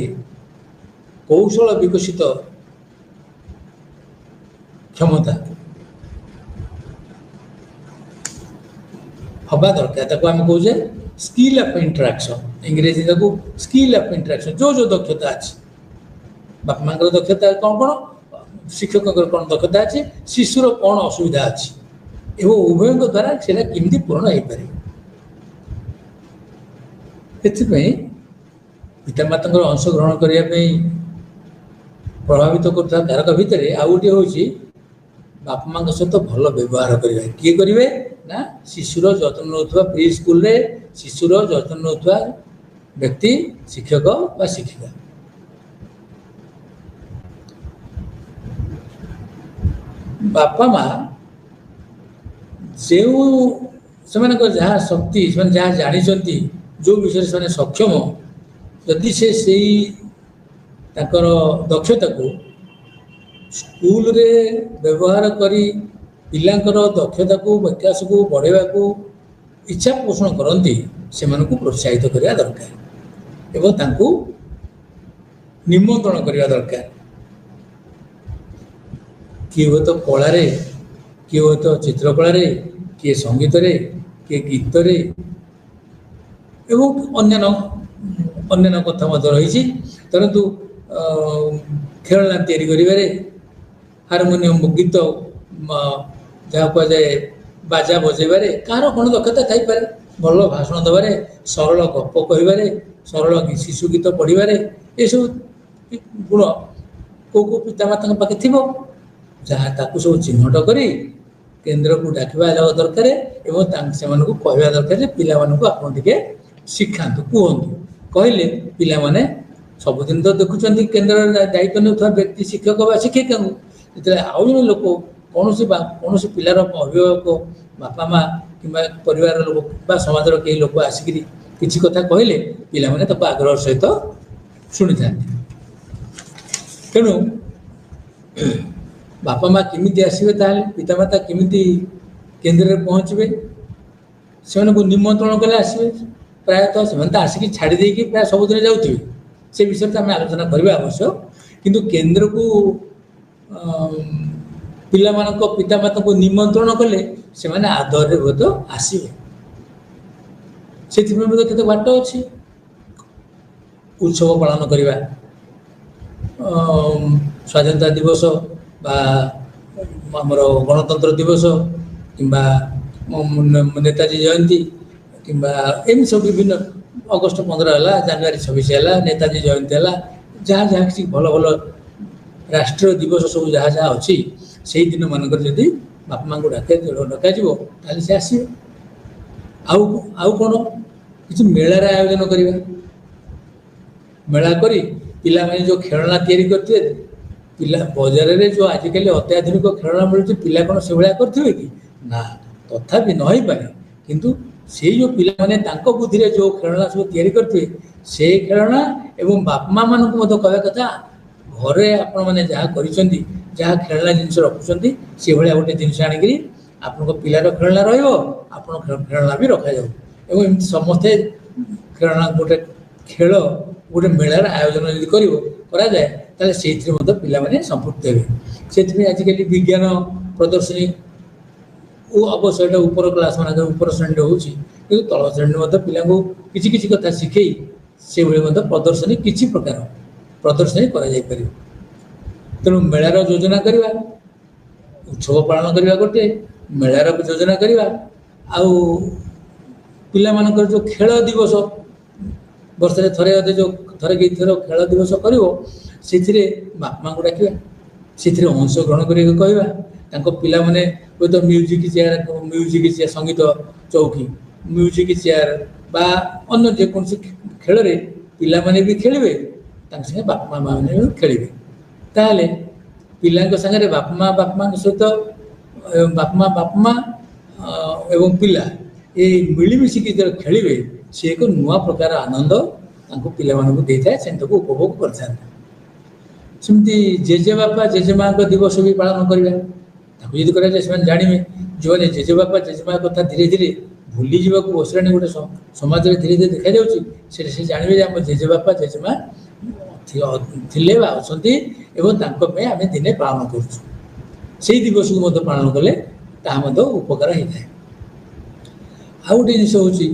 कौशल विकसित क्षमता हवा दरकार आम कहे स्किल ऑफ इंटरेक्शन इंग्रेजी स्किल ऑफ इंटरेक्शन जो दक्षता अच्छी बापा माँ दक्षता कौन कौन शिक्षक कौन दक्षता अच्छी शिशुर कौन असुविधा अच्छी एवं उभय द्वारा से केमती पूर्ण हो पारे पितामाता अंशग्रहण करने प्रभावित कर कारक भितर आउ गोटे हूँ बापा माँ सहित भल व्यवहार करेंगे किए करेंगे ना शिशुर जत्न नौथुवा प्री स्कूल रे शिशुर जत्न नौथुवा व्यक्ति शिक्षक व शिक्षिका बापा माँ से जहाँ शक्ति से जहाँ जानी जो विषय से सक्षम जदि से दक्षता को स्कूल रे व्यवहार करी पिलांकर दक्षता को विकास को बढ़ेवा को इच्छा पोषण करती से प्रोत्साहित करने दरकार एवं तांको निमंत्रण करने दरकार किए हो तो कला किए हो तो चित्रकला किए संगीत किए गीत एवं अन्य कथा रही परंतु खेलना तैयारी करिबारे हारमोनियम गीत जहाँ कहुए बाजा बजेबारे कार कौन दक्षता थी भल भाषण देवे सरल गप कह सरल शिशु गीत पढ़वे ये सब गुण को पितामाता पाखे थी जहाँ ताकू सब चिन्हट कर केन्द्र को डाकवा दरकार एवं से कहवा दरकार पिला आपे शिखातु कहतु कहले पिला माने सबुदिन तो देखुं केन्द्र दायित्व नहीं व्यक्ति शिक्षक व शिक्षिका जो आउ जन लोक कौन पिलार अभिभावक बापा माँ कि परिवार लोक समाज कई लोक आसिक किसी कथा कहले पिला माने आग्रह सहित शुणी था तेणु बापा माँ केमी आसवे पितामाता केमी केन्द्र में पहुँचे से निमंत्रण कले आसवे प्रायतः से आसिक छाड़ी देकी प्राय सबुदिन जाऊे से विषय आम आलोचना करवा आवश्यक किंतु केन्द्र को पिला पितामाता को निमंत्रण कले से आदर हुए तो आसवे से केते बाट अच्छी उत्सव पालन करवा स्वाधीनता दिवस आमर गणतंत्र दिवस किंबा नेताजी जयंती किंबा एम सब विभिन्न अगस्ट 15 है जनवरी 26 है नेताजी जयंती है जहाँ जहाँ किसी भल भल राष्ट्रीय दिवस सब जहाँ जहाँ अच्छी से दिन मानक जदि बापा माँ को डक से आसवे आउ कौन किसी मेलार आयोजन करवा मेला करी पिला माने जो खेलना तैयारी करते पिला बजार में जो आजिकल अत्याधुनिक खेलना मिलूँ पिला कौन से भाया करेंगे कि ना तथापि न हो पारे किंतु से जो पिला माने तांको बुद्धि रे जो खेलना सब तैयारी करते से खेलना एवं बापा माँ मान को कहवा कथा घरे आपण मैंने जहाँ कर जहाँ खेलना जिनस रखुंट से भाया गोटे जिनस आणिक आपण पिलार खेलना रहा खेलना भी रखा जाऊ एवं समस्ते खेलना गोटे खेल गोटे मेलार आयोजन यदि करा जाए ताले से पिला माने संपृक्त हे से आजिकल विज्ञान प्रदर्शनी वो अवश्य ऊपर क्लास मान ऊपर श्रेणी होती तल श्रेणी पिला किसी किसी कथा शिखई से प्रदर्शनी किसी प्रकार प्रदर्शनी करा जाय परियो। ତେଣୁ ମେଳାର ଯୋଜନା କରିବା, ଉତ୍ସବ ପାଳନ କରିବା, ଗୋଟେ ମେଳାର ଯୋଜନା କରିବା, ଆଉ ପିଲାମାନଙ୍କର ଯେଉଁ ଖେଳ ଦିବସ ବର୍ଷରେ ଥରେ ଅଧେ ଯେଉଁ ଥରେ କି ଥର ଖେଳ ଦିବସ କରିବ, ସେଥିରେ ବାପା ମାଆଙ୍କୁ ଡାକିବା, ସେଥିରେ ଅଂଶଗ୍ରହଣ କରିବାକୁ କହିବା। ତାଙ୍କ ପିଲାମାନେ ହୁଏତ ମ୍ୟୁଜିକ୍ ଚେୟାର, ସଙ୍ଗୀତ ଚୌକି, ମ୍ୟୁଜିକ୍ ଚେୟାର ବା ଅନ୍ୟ ଯେକୌଣସି ଖେଳରେ ପିଲାମାନେ ବି ଖେଳିବେ, ତାଙ୍କ ସାଙ୍ଗେ ବାପା ମାଆମାନେ ବି ଖେଳିବେ। ତାହେଲେ ପିଲାଙ୍କ ସାଙ୍ଗରେ ବାପା ମାଆଙ୍କ ସହିତ ବାପା ମା ଏବଂ ପିଲା ଏଇ ମିଳିମିଶିକି ଯେତେବେଳେ ଖେଳିବେ, ସେ ଏକ ନୂଆ ପ୍ରକାର ଆନନ୍ଦ ତାଙ୍କୁ ପିଲାମାନଙ୍କୁ ଦେଇଥାଏ, ସେମାନେ ତାକୁ ଉପଭୋଗ କରିଥାନ୍ତି। ସେମିତି ଜେଜେବାପା ଜେଜେମାଙ୍କ ଦିବସ ବି ପାଳନ କରିବା, ତାକୁ ଯଦି କରାଯାଏ ସେମାନେ ଜାଣିବେ। ଯେଉଁମାନେ ଜେଜେବାପା ଜେଜେମା କଥା ଧୀରେ ଧୀରେ ଭୁଲିଯିବାକୁ ବସିଲାଣି, ଗୋଟେ ସମାଜରେ ଧୀରେ ଧୀରେ ଦେଖାଯାଉଛି, ସେଟା ସେ ଜାଣିବେ ଯେ ଆମ ଜେଜେବାପା ଜେଜେମା ଥିଲେ ବା ଅଛନ୍ତି ଏବଂ ତାଙ୍କ ପାଇଁ ଆମେ ଦିନେ ପାଳନ କରୁଛୁ। ସେଇ ଦିବସକୁ ମଧ୍ୟ ପାଳନ କଲେ ତାହା ମଧ୍ୟ ଉପକାର ହେଇଥାଏ। ଆଉ ଗୋଟେ ଜିନିଷ ହେଉଛି,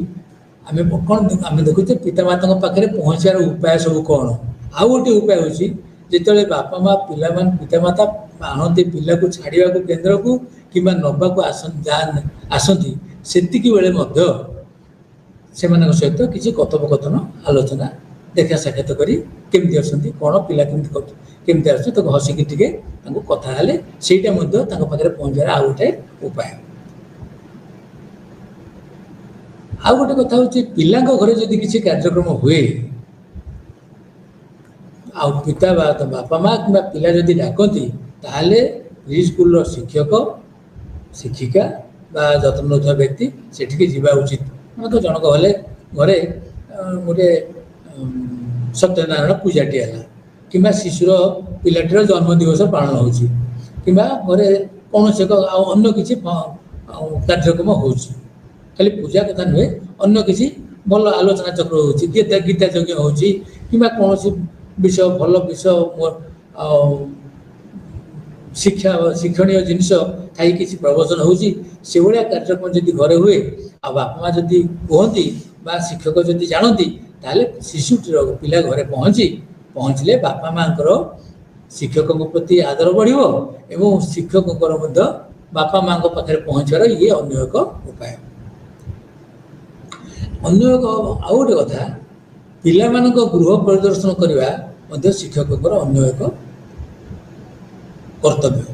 ଆମେ ଦେଖୁଛେ ପିତାମାତାଙ୍କ ପାଖରେ ପହଞ୍ଚିବାର ଉପାୟ ସବୁ କ'ଣ। ଆଉ ଗୋଟେ ଉପାୟ ହେଉଛି, ଯେତେବେଳେ ବାପା ମା ପିତାମାତା ଆଣନ୍ତି ପିଲାକୁ ଛାଡ଼ିବାକୁ କେନ୍ଦ୍ରକୁ କିମ୍ବା ନେବାକୁ ଆସନ୍ତି, ସେତିକି ବେଳେ ମଧ୍ୟ ସେମାନଙ୍କ ସହିତ କିଛି କଥୋପକଥନ ଆଲୋଚନା ଦେଖା ସାକ୍ଷାତ କରି କେମିତି ଅଛନ୍ତି, କ'ଣ ପିଲା କେମିତି ଆସୁଛି, ତାକୁ ହସିକି ଟିକେ ତାଙ୍କୁ କଥା ହେଲେ ସେଇଟା ମଧ୍ୟ ତାଙ୍କ ପାଖରେ ପହଞ୍ଚିବାର ଆଉ ଗୋଟେ ଉପାୟ। ଆଉ ଗୋଟେ କଥା ହେଉଛି, ପିଲାଙ୍କ ଘରେ ଯଦି କିଛି କାର୍ଯ୍ୟକ୍ରମ ହୁଏ, ଆଉ ବାପା ମା କିମ୍ବା ପିଲା ଯଦି ଡାକନ୍ତି, ତାହେଲେ ପ୍ରି ସ୍କୁଲର ଶିକ୍ଷକ ଶିକ୍ଷିକା ବା ଯତ୍ନ ନେଉଥିବା ବ୍ୟକ୍ତି ସେଠିକି ଯିବା ଉଚିତ। ତ ଜଣକ ହେଲେ ଘରେ ଗୋଟେ ସତ୍ୟନାରାୟଣ ପୂଜାଟିଏ ହେଲା, କିମ୍ବା ଶିଶୁର ପିଲାଟିର ଜନ୍ମଦିବସ ପାଳନ ହେଉଛି, କିମ୍ବା ଘରେ କୌଣସି ଏକ ଆଉ ଅନ୍ୟ କିଛି କାର୍ଯ୍ୟକ୍ରମ ହେଉଛି, ଖାଲି ପୂଜା କଥା ନୁହେଁ, ଅନ୍ୟ କିଛି ଭଲ ଆଲୋଚନା ଚକ୍ର ହେଉଛି, ଗୀତା ଯଜ୍ଞ ହେଉଛି, କିମ୍ବା କୌଣସି ବିଷୟ ଭଲ ବିଷୟ ଶିକ୍ଷଣୀୟ ଜିନିଷ ଥାଇ କିଛି ପ୍ରବଚନ ହେଉଛି, ସେଭଳିଆ କାର୍ଯ୍ୟକ୍ରମ ଯଦି ଘରେ ହୁଏ, ଆଉ ବାପା ମା ଯଦି କୁହନ୍ତି ବା ଶିକ୍ଷକ ଯଦି ଜାଣନ୍ତି, ତାହେଲେ ଶିଶୁଟିର ପିଲା ଘରେ ପହଞ୍ଚିଲେ ବାପା ମାଙ୍କର ଶିକ୍ଷକଙ୍କ ପ୍ରତି ଆଦର ବଢ଼ିବ ଏବଂ ଶିକ୍ଷକଙ୍କର ମଧ୍ୟ ବାପା ମାଙ୍କ ପାଖରେ ପହଞ୍ଚିବାର ଇଏ ଅନ୍ୟ ଏକ ଉପାୟ। ଅନ୍ୟ ଏକ ଆଉ ଗୋଟେ କଥା, ପିଲାମାନଙ୍କ ଗୃହ ପରିଦର୍ଶନ କରିବା ମଧ୍ୟ ଶିକ୍ଷକଙ୍କର ଅନ୍ୟ ଏକ କର୍ତ୍ତବ୍ୟ।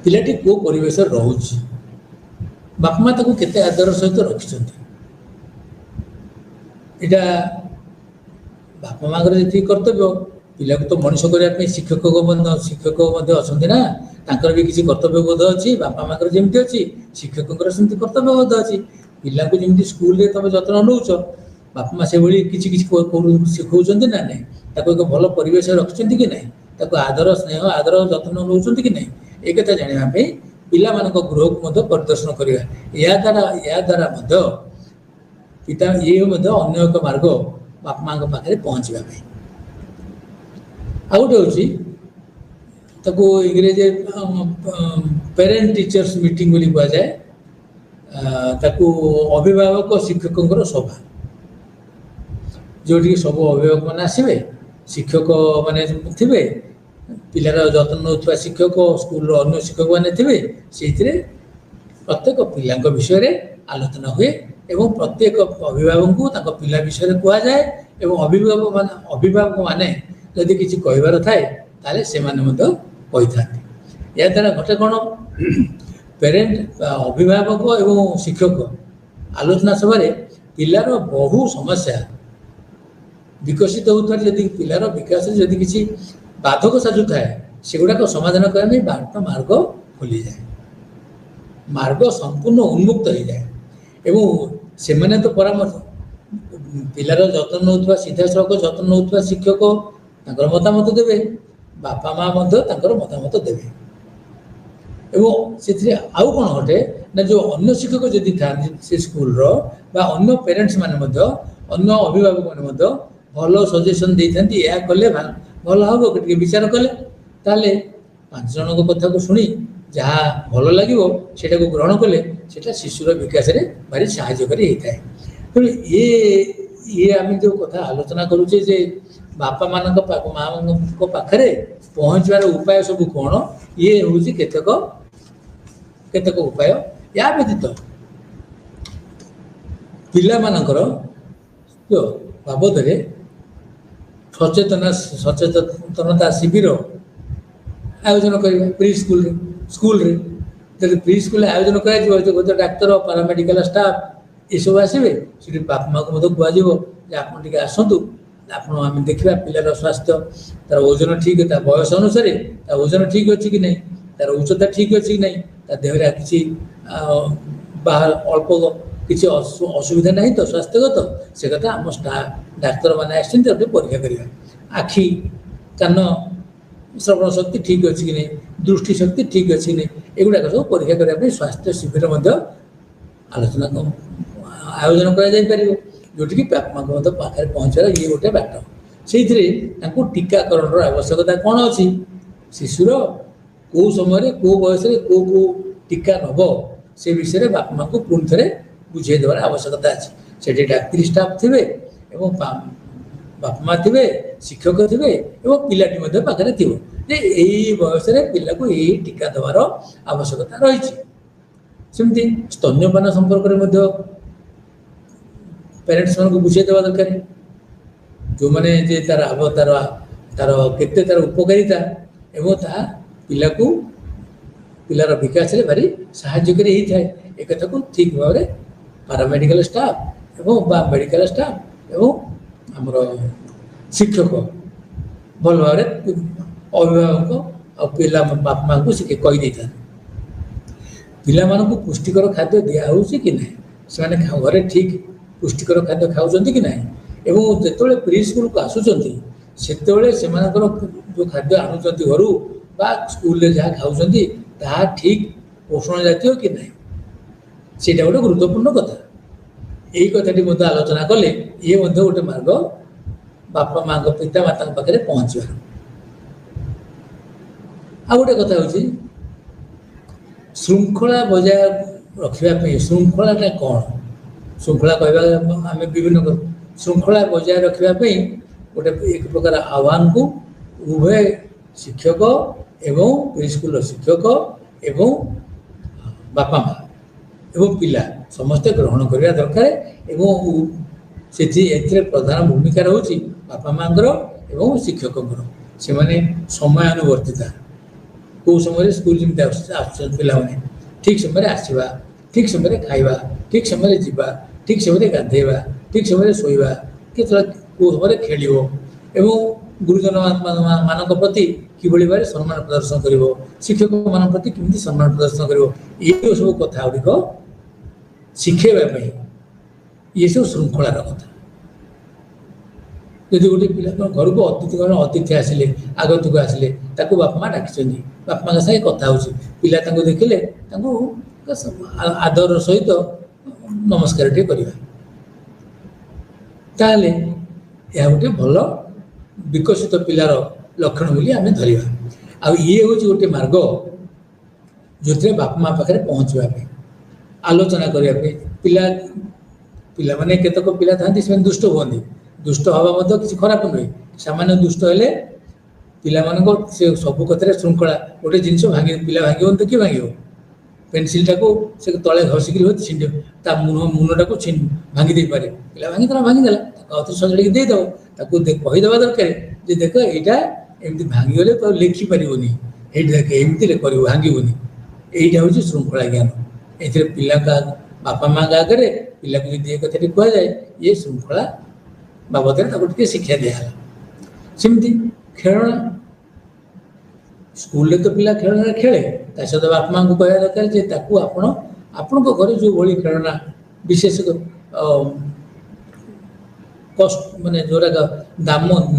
ପିଲାଟି କେଉଁ ପରିବେଶରେ ରହୁଛି, ବାପା ମା ତାକୁ କେତେ ଆଦର ସହିତ ରଖିଛନ୍ତି, ଏଇଟା ବାପା ମାଙ୍କର ଯେତିକି କର୍ତ୍ତବ୍ୟ, ପିଲାକୁ ତ ମଣିଷ କରିବା ପାଇଁ ଶିକ୍ଷକ ମଧ୍ୟ ଅଛନ୍ତି ନା, ତାଙ୍କର ବି କିଛି କର୍ତ୍ତବ୍ୟ ବୋଧ ଅଛି। ବାପା ମାଙ୍କର ଯେମିତି ଅଛି, ଶିକ୍ଷକଙ୍କର ସେମିତି କର୍ତ୍ତବ୍ୟ ବୋଧ ଅଛି। ପିଲାଙ୍କୁ ଯେମିତି ସ୍କୁଲରେ ତମେ ଯତ୍ନ ନେଉଛ, ବାପା ମା ସେଭଳି କିଛି ଶିଖଉଛନ୍ତି ନା ନାହିଁ, ତାକୁ ଏକ ଭଲ ପରିବେଶରେ ରଖିଛନ୍ତି କି ନାହିଁ, ତାକୁ ଆଦର ସ୍ନେହ ଆଦର ଯତ୍ନ ନେଉଛନ୍ତି କି ନାହିଁ, ଏ କଥା ଜାଣିବା ପାଇଁ ପିଲାମାନଙ୍କ ଗୃହକୁ ମଧ୍ୟ ପରିଦର୍ଶନ କରିବା। ଏହା ଦ୍ୱାରା ମଧ୍ୟ ଇଏ ମଧ୍ୟ ଅନ୍ୟ ଏକ ମାର୍ଗ ବାପା ମାଙ୍କ ପାଖରେ ପହଞ୍ଚିବା ପାଇଁ। ଆଉ ଗୋଟେ ହେଉଛି, ତାକୁ ଇଂରେଜୀରେ ପ୍ୟାରେଣ୍ଟ ଟିଚର୍ସ ମିଟିଂ ବୋଲି କୁହାଯାଏ। ତାକୁ ଅଭିଭାବକ ଶିକ୍ଷକଙ୍କର ସଭା, ଯେଉଁଠିକି ସବୁ ଅଭିଭାବକମାନେ ଆସିବେ, ଶିକ୍ଷକମାନେ ଥିବେ, ପିଲାର ଯତ୍ନ ନେଉଥିବା ଶିକ୍ଷକ, ସ୍କୁଲର ଅନ୍ୟ ଶିକ୍ଷକମାନେ ଥିବେ। ସେଇଥିରେ ପ୍ରତ୍ୟେକ ପିଲାଙ୍କ ବିଷୟରେ ଆଲୋଚନା ହୁଏ ଏବଂ ପ୍ରତ୍ୟେକ ଅଭିଭାବକଙ୍କୁ ତାଙ୍କ ପିଲା ବିଷୟରେ କୁହାଯାଏ ଏବଂ ଅଭିଭାବକମାନେ ଯଦି କିଛି କହିବାର ଥାଏ, ତାହେଲେ ସେମାନେ ମଧ୍ୟ କହିଥାନ୍ତି। ଏହାଦ୍ୱାରା ଘଟେ କ'ଣ, ଅଭିଭାବକ ଏବଂ ଶିକ୍ଷକ ଆଲୋଚନା ସଭାରେ ପିଲାର ବହୁ ସମସ୍ୟା ବିକଶିତ ହେଉଥିବାରେ, ଯଦି ପିଲାର ବିକାଶରେ ଯଦି କିଛି ବାଧକ ସାଜୁଥାଏ, ସେଗୁଡ଼ାକ ସମାଧାନ କରିବା ପାଇଁ ମାର୍ଗ ଖୋଲିଯାଏ, ମାର୍ଗ ସମ୍ପୂର୍ଣ୍ଣ ଉନ୍ମୁକ୍ତ ହୋଇଯାଏ। ଏବଂ ସେମାନେ ତ ପରାମର୍ଶ, ପିଲାର ଯତ୍ନ ନେଉଥିବା ସିଧାସଳଖ ଯତ୍ନ ନେଉଥିବା ଶିକ୍ଷକ ତାଙ୍କର ମତାମତ ଦେବେ, ବାପା ମା ମଧ୍ୟ ତାଙ୍କର ମତାମତ ଦେବେ। ଏବଂ ସେଥିରେ ଆଉ କ'ଣ ଘଟେ ନା, ଯେଉଁ ଅନ୍ୟ ଶିକ୍ଷକ ଯଦି ଥାଆନ୍ତି ସେ ସ୍କୁଲର ବା ଅନ୍ୟ ପ୍ୟାରେଣ୍ଟସ୍ ମାନେ ମଧ୍ୟ, ଅନ୍ୟ ଅଭିଭାବକମାନେ ମଧ୍ୟ ଭଲ ସଜେସନ୍ ଦେଇଥାନ୍ତି, ଏହା କଲେ ଭଲ ହେବ, ଟିକେ ବିଚାର କଲେ, ତାହେଲେ 5 ଜଣଙ୍କ କଥାକୁ ଶୁଣି ଯାହା ଭଲ ଲାଗିବ ସେଇଟାକୁ ଗ୍ରହଣ କଲେ ସେଇଟା ଶିଶୁର ବିକାଶରେ ଭାରି ସାହାଯ୍ୟକାରୀ ହେଇଥାଏ। ତେଣୁ ଇଏ ଆମେ ଯେଉଁ କଥା ଆଲୋଚନା କରୁଛେ ଯେ ବାପା ମାନଙ୍କ ମାଙ୍କ ପାଖରେ ପହଞ୍ଚିବାର ଉପାୟ ସବୁ କ'ଣ, ଇଏ ହେଉଛି କେତେକ କେତେକ ଉପାୟ। ୟା ବ୍ୟତୀତ ପିଲାମାନଙ୍କର ବାବଦରେ ସଚେତନତା ଶିବିର ଆୟୋଜନ କରିବା ସ୍କୁଲରେ। ଯଦି ପ୍ରି ସ୍କୁଲରେ ଆୟୋଜନ କରାଯିବ, ଗୋଟେ ଡାକ୍ତର, ପାରାମେଡ଼ିକାଲ ଷ୍ଟାଫ୍ ଏସବୁ ଆସିବେ, ସେଠି ବାପା ମାଆଙ୍କୁ ମଧ୍ୟ କୁହାଯିବ ଯେ ଆପଣ ଟିକେ ଆସନ୍ତୁ, ଆମେ ଦେଖିବା ପିଲାର ସ୍ୱାସ୍ଥ୍ୟ, ତାର ଓଜନ ଠିକ୍, ତା ବୟସ ଅନୁସାରେ ତା ଓଜନ ଠିକ୍ ଅଛି କି ନାହିଁ, ତାର ଉଚ୍ଚତା ଠିକ୍ ଅଛି କି ନାହିଁ, ତା ଦେହରେ କିଛି ବାହାର ଅଳ୍ପ କିଛି ଅସୁବିଧା ନାହିଁ ତ ସ୍ୱାସ୍ଥ୍ୟଗତ, ସେ କଥା ଆମ ଡାକ୍ତରମାନେ ଆସିଛନ୍ତି ତାକୁ ଟିକେ ପରୀକ୍ଷା କରିବା। ଆଖି, କାନ, ଶ୍ରବଣ ଶକ୍ତି ଠିକ୍ ଅଛି କି ନାହିଁ, ଦୃଷ୍ଟି ଶକ୍ତି ଠିକ୍ ଅଛି କି ନାହିଁ, ଏଗୁଡ଼ାକ ସବୁ ପରୀକ୍ଷା କରିବା ପାଇଁ ସ୍ୱାସ୍ଥ୍ୟ ଶିବିର ମଧ୍ୟ ଆୟୋଜନ କରାଯାଇପାରିବ, ଯେଉଁଠିକି ବାପା ମାଆଙ୍କ ମଧ୍ୟ ପାଖରେ ପହଞ୍ଚିବାର ଇଏ ଗୋଟେ ବାଟ। ସେଇଥିରେ ତାଙ୍କୁ ଟୀକାକରଣର ଆବଶ୍ୟକତା କ'ଣ ଅଛି, ଶିଶୁର କେଉଁ ସମୟରେ କେଉଁ ବୟସରେ କେଉଁ ଟୀକା ନେବ, ସେ ବିଷୟରେ ବାପା ମାଆଙ୍କୁ ପୁଣି ଥରେ ବୁଝାଇ ଦେବାର ଆବଶ୍ୟକତା ଅଛି। ସେଠି ଡାକ୍ତରୀ ଷ୍ଟାଫ୍ ଥିବେ ଏବଂ ବାପା ମା ଥିବେ, ଶିକ୍ଷକ ଥିବେ ଏବଂ ପିଲାଟି ମଧ୍ୟ ପାଖରେ ଥିବ ଯେ ଏଇ ବୟସରେ ପିଲାକୁ ଏଇ ଟୀକା ଦେବାର ଆବଶ୍ୟକତା ରହିଛି। ସେମିତି ସ୍ତନ୍ୟପାନ ସମ୍ପର୍କରେ ମଧ୍ୟ ପ୍ୟାରେଣ୍ଟସ୍ମାନଙ୍କୁ ବୁଝାଇ ଦେବା ଦରକାର, ଯେଉଁମାନେ ଯେ ତାର କେତେ ତାର ଉପକାରିତା ଏବଂ ତାହା ପିଲାର ବିକାଶରେ ଭାରି ସାହାଯ୍ୟକାରୀ ହେଇଥାଏ, ଏକଥାକୁ ଠିକ୍ ଭାବରେ ପାରାମେଡ଼ିକାଲ ଷ୍ଟାଫ୍ ଏବଂ ବା ମେଡ଼ିକାଲ ଷ୍ଟାଫ୍ ଏବଂ ଆମର ଶିକ୍ଷକ ଭଲ ଭାବରେ ଅଭିଭାବକ ଆଉ ପିଲା ବାପା ମାଆଙ୍କୁ କହିଦେଇଥାନ୍ତି। ପିଲାମାନଙ୍କୁ ପୁଷ୍ଟିକର ଖାଦ୍ୟ ଦିଆହେଉଛି କି ନାହିଁ, ସେମାନେ ଘରେ ଠିକ୍ ପୁଷ୍ଟିକର ଖାଦ୍ୟ ଖାଉଛନ୍ତି କି ନାହିଁ, ଏବଂ ଯେତେବେଳେ ପ୍ରି ସ୍କୁଲକୁ ଆସୁଛନ୍ତି ସେତେବେଳେ ସେମାନଙ୍କର ଯେଉଁ ଖାଦ୍ୟ ଆଣୁଛନ୍ତି ଘରୁ ବା ସ୍କୁଲରେ ଯାହା ଖାଉଛନ୍ତି ତାହା ଠିକ୍ ପୋଷଣ ଜାତୀୟ କି ନାହିଁ, ସେଇଟା ଗୋଟେ ଗୁରୁତ୍ୱପୂର୍ଣ୍ଣ କଥା। ଏଇ କଥାଟି ମଧ୍ୟ ଆଲୋଚନା କଲେ ଇଏ ମଧ୍ୟ ଗୋଟେ ମାର୍ଗ ବାପା ମାଆଙ୍କ ପିତାମାତାଙ୍କ ପାଖରେ ପହଞ୍ଚିବାର। ଆଉ ଗୋଟେ କଥା ହେଉଛି ଶୃଙ୍ଖଳା ବଜାୟ ରଖିବା ପାଇଁ। ଶୃଙ୍ଖଳାଟା କ'ଣ? ଶୃଙ୍ଖଳା କହିବା ଆମେ ବିଭିନ୍ନ ଶୃଙ୍ଖଳା ବଜାୟ ରଖିବା ପାଇଁ ଗୋଟେ ଏକ ପ୍ରକାର ଆହ୍ୱାନକୁ ଉଭୟ ଶିକ୍ଷକ ଏବଂ ପ୍ରିସ୍କୁଲର ଶିକ୍ଷକ ଏବଂ ବାପା ମା ଏବଂ ପିଲା ସମସ୍ତେ ଗ୍ରହଣ କରିବା ଦରକାର, ଏବଂ ଏଥିରେ ପ୍ରଧାନ ଭୂମିକା ରହୁଛି ବାପା ମାଆଙ୍କର ଏବଂ ଶିକ୍ଷକଙ୍କର। ସେମାନେ ସମୟାନୁବର୍ତ୍ତିତା, କେଉଁ ସମୟରେ ସ୍କୁଲ ଯେମିତି ଆସୁଛନ୍ତି ପିଲାମାନେ ଠିକ୍ ସମୟରେ ଆସିବା, ଠିକ୍ ସମୟରେ ଖାଇବା, ଠିକ୍ ସମୟରେ ଯିବା, ଠିକ୍ ସମୟରେ ଗାଧେଇବା, ଠିକ୍ ସମୟରେ ଶୋଇବା, କେତେବେଳେ କେଉଁ ସମୟରେ ଖେଳିବ ଏବଂ ଗୁରୁଜନ ମାନଙ୍କ ପ୍ରତି କିଭଳି ଭାବରେ ସମ୍ମାନ ପ୍ରଦର୍ଶନ କରିବ, ଶିକ୍ଷକମାନଙ୍କ ପ୍ରତି କେମିତି ସମ୍ମାନ ପ୍ରଦର୍ଶନ କରିବ, ଏଇ ସବୁ କଥା ଗୁଡ଼ିକ ଶିଖେଇବା ପାଇଁ ଏସବୁ ଶୃଙ୍ଖଳାର କଥା। ଯଦି ଗୋଟେ ପିଲା ଘରକୁ ଅତିଥି ଆସିଲେ, ଆଗନ୍ତୁକ ଆସିଲେ, ତାକୁ ବାପା ମା ଡାକିଛନ୍ତି, ବାପା ମାଙ୍କ ସାଙ୍ଗେ କଥା ହେଉଛି, ପିଲା ତାଙ୍କୁ ଦେଖିଲେ ତାଙ୍କୁ ଆଦର ସହିତ ନମସ୍କାରଟିଏ କରିବା, ତାହେଲେ ଏହା ଗୋଟେ ଭଲ ବିକଶିତ ପିଲାର ଲକ୍ଷଣ ବୋଲି ଆମେ ଧରିବା। ଆଉ ଇଏ ହେଉଛି ଗୋଟେ ମାର୍ଗ ଯେଉଁଥିରେ ବାପା ମା ପାଖରେ ପହଞ୍ଚିବା ପାଇଁ, ଆଲୋଚନା କରିବା ପାଇଁ। ପିଲାମାନେ କେତେକ ପିଲା ଥାନ୍ତି ସେମାନେ ଦୁଷ୍ଟ ହୁଅନ୍ତି, ଦୁଷ୍ଟ ହେବା ମଧ୍ୟ କିଛି ଖରାପ ନୁହେଁ। ସାମାନ୍ୟ ଦୁଷ୍ଟ ହେଲେ ପିଲାମାନଙ୍କ ସେ ସବୁ କଥାରେ ଶୃଙ୍ଖଳା, ଗୋଟେ ଜିନିଷ ପିଲା ଭାଙ୍ଗିବନି ତ କିଏ ଭାଙ୍ଗିବ? ପେନସିଲଟାକୁ ସେ ତଳେ ଘଷିକିରି ତା ମୁନଟାକୁ ଭାଙ୍ଗି ଦେଇପାରେ, ପିଲା ଭାଙ୍ଗିଦେଲା, ତାକୁ ଆଉ ଥରେ ସଜାଡ଼ିକି ଦେଇଦେବ। ତାକୁ କହିଦେବା ଦରକାର ଯେ ଦେଖ ଏଇଟା ଏମିତି ଭାଙ୍ଗିଗଲେ ତ ଲେଖିପାରିବନି, ଏଇଠି ଦେଖ ଏମିତି କରିବ, ଭାଙ୍ଗିବନି। ଏଇଟା ହେଉଛି ଶୃଙ୍ଖଳା ଜ୍ଞାନ। ଏଥିରେ ପିଲାଙ୍କ ବାପା ମାଙ୍କ ଆଗରେ ପିଲାକୁ ଯଦି ଏ କଥାଟି କୁହାଯାଏ, ଇଏ ଶୃଙ୍ଖଳା ବାବଦରେ ତାକୁ ଟିକେ ଶିକ୍ଷା ଦିଆହେଲା। ସେମିତି ଖେଳଣା, ସ୍କୁଲରେ ତ ପିଲା ଖେଳଣାରେ ଖେଳେ, ତା ସହିତ ବାପା ମାଆଙ୍କୁ କହିବା ଦରକାର ଯେ ତାକୁ ଆପଣଙ୍କ ଘରେ ଯେଉଁଭଳି ଖେଳଣା ବିଶେଷ ମାନେ ଯେଉଁଗୁଡ଼ାକ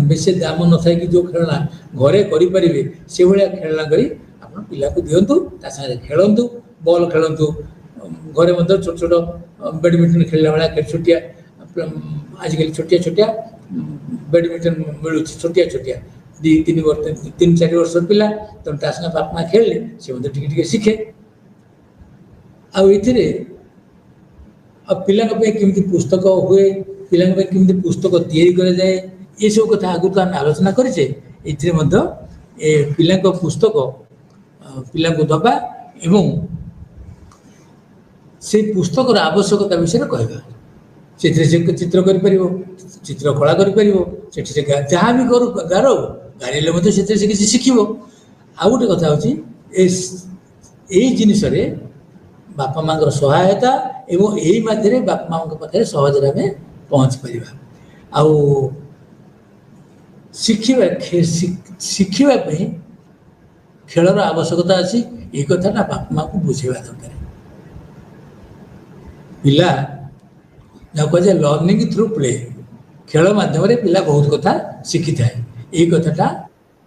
ବେଶୀ ଦାମ ନଥାଏ କି ଯେଉଁ ଖେଳଣା ଘରେ କରିପାରିବେ ସେଭଳିଆ ଖେଳଣା କରି ଆପଣ ପିଲାକୁ ଦିଅନ୍ତୁ, ତା ସାଙ୍ଗରେ ଖେଳନ୍ତୁ, ବଲ୍ ଖେଳନ୍ତୁ। ଘରେ ମଧ୍ୟ ଛୋଟ ଛୋଟ ବ୍ୟାଡ଼ମିଣ୍ଟନ ଖେଳିଲା ଭଳିଆ ଛୋଟିଆ, ଆଜିକାଲି ଛୋଟିଆ ବ୍ୟାଡ଼ମିଣ୍ଟନ ମିଳୁଛି, ଛୋଟିଆ 3-4 ବର୍ଷର ପିଲା, ତେଣୁ ତା ସାଙ୍ଗେ ବାପା ମା ଖେଳିଲେ ସେ ମଧ୍ୟ ଟିକେ ଟିକେ ଶିଖେ। ଆଉ ଏଥିରେ ପିଲାଙ୍କ ପାଇଁ କେମିତି ପୁସ୍ତକ ହୁଏ, ପିଲାଙ୍କ ପାଇଁ କେମିତି ପୁସ୍ତକ ତିଆରି କରାଯାଏ, ये सब कथा आगु तो आम आलोचना करें ये पिला पुस्तक पिला दबा एवं से पुस्तक आवश्यकता विषय कहवा से चित्र कर चित्रकला कर जहाँ भी करू गारो गारे से किसी शिखब आउ गोटे कथा हूँ जिनस बापा माँ सहायता एवं यही मध्य बापा माँ पाखे सहज आम पहुँच पार आउ शिखापी खेलर आवश्यकता अच्छी ये कथाटा बापा माँ को बुझेवा दरकार पिला कहे लर्निंग थ्रू प्ले खेल माध्यम पिला बहुत कथा शिखी थाए ये कथाटा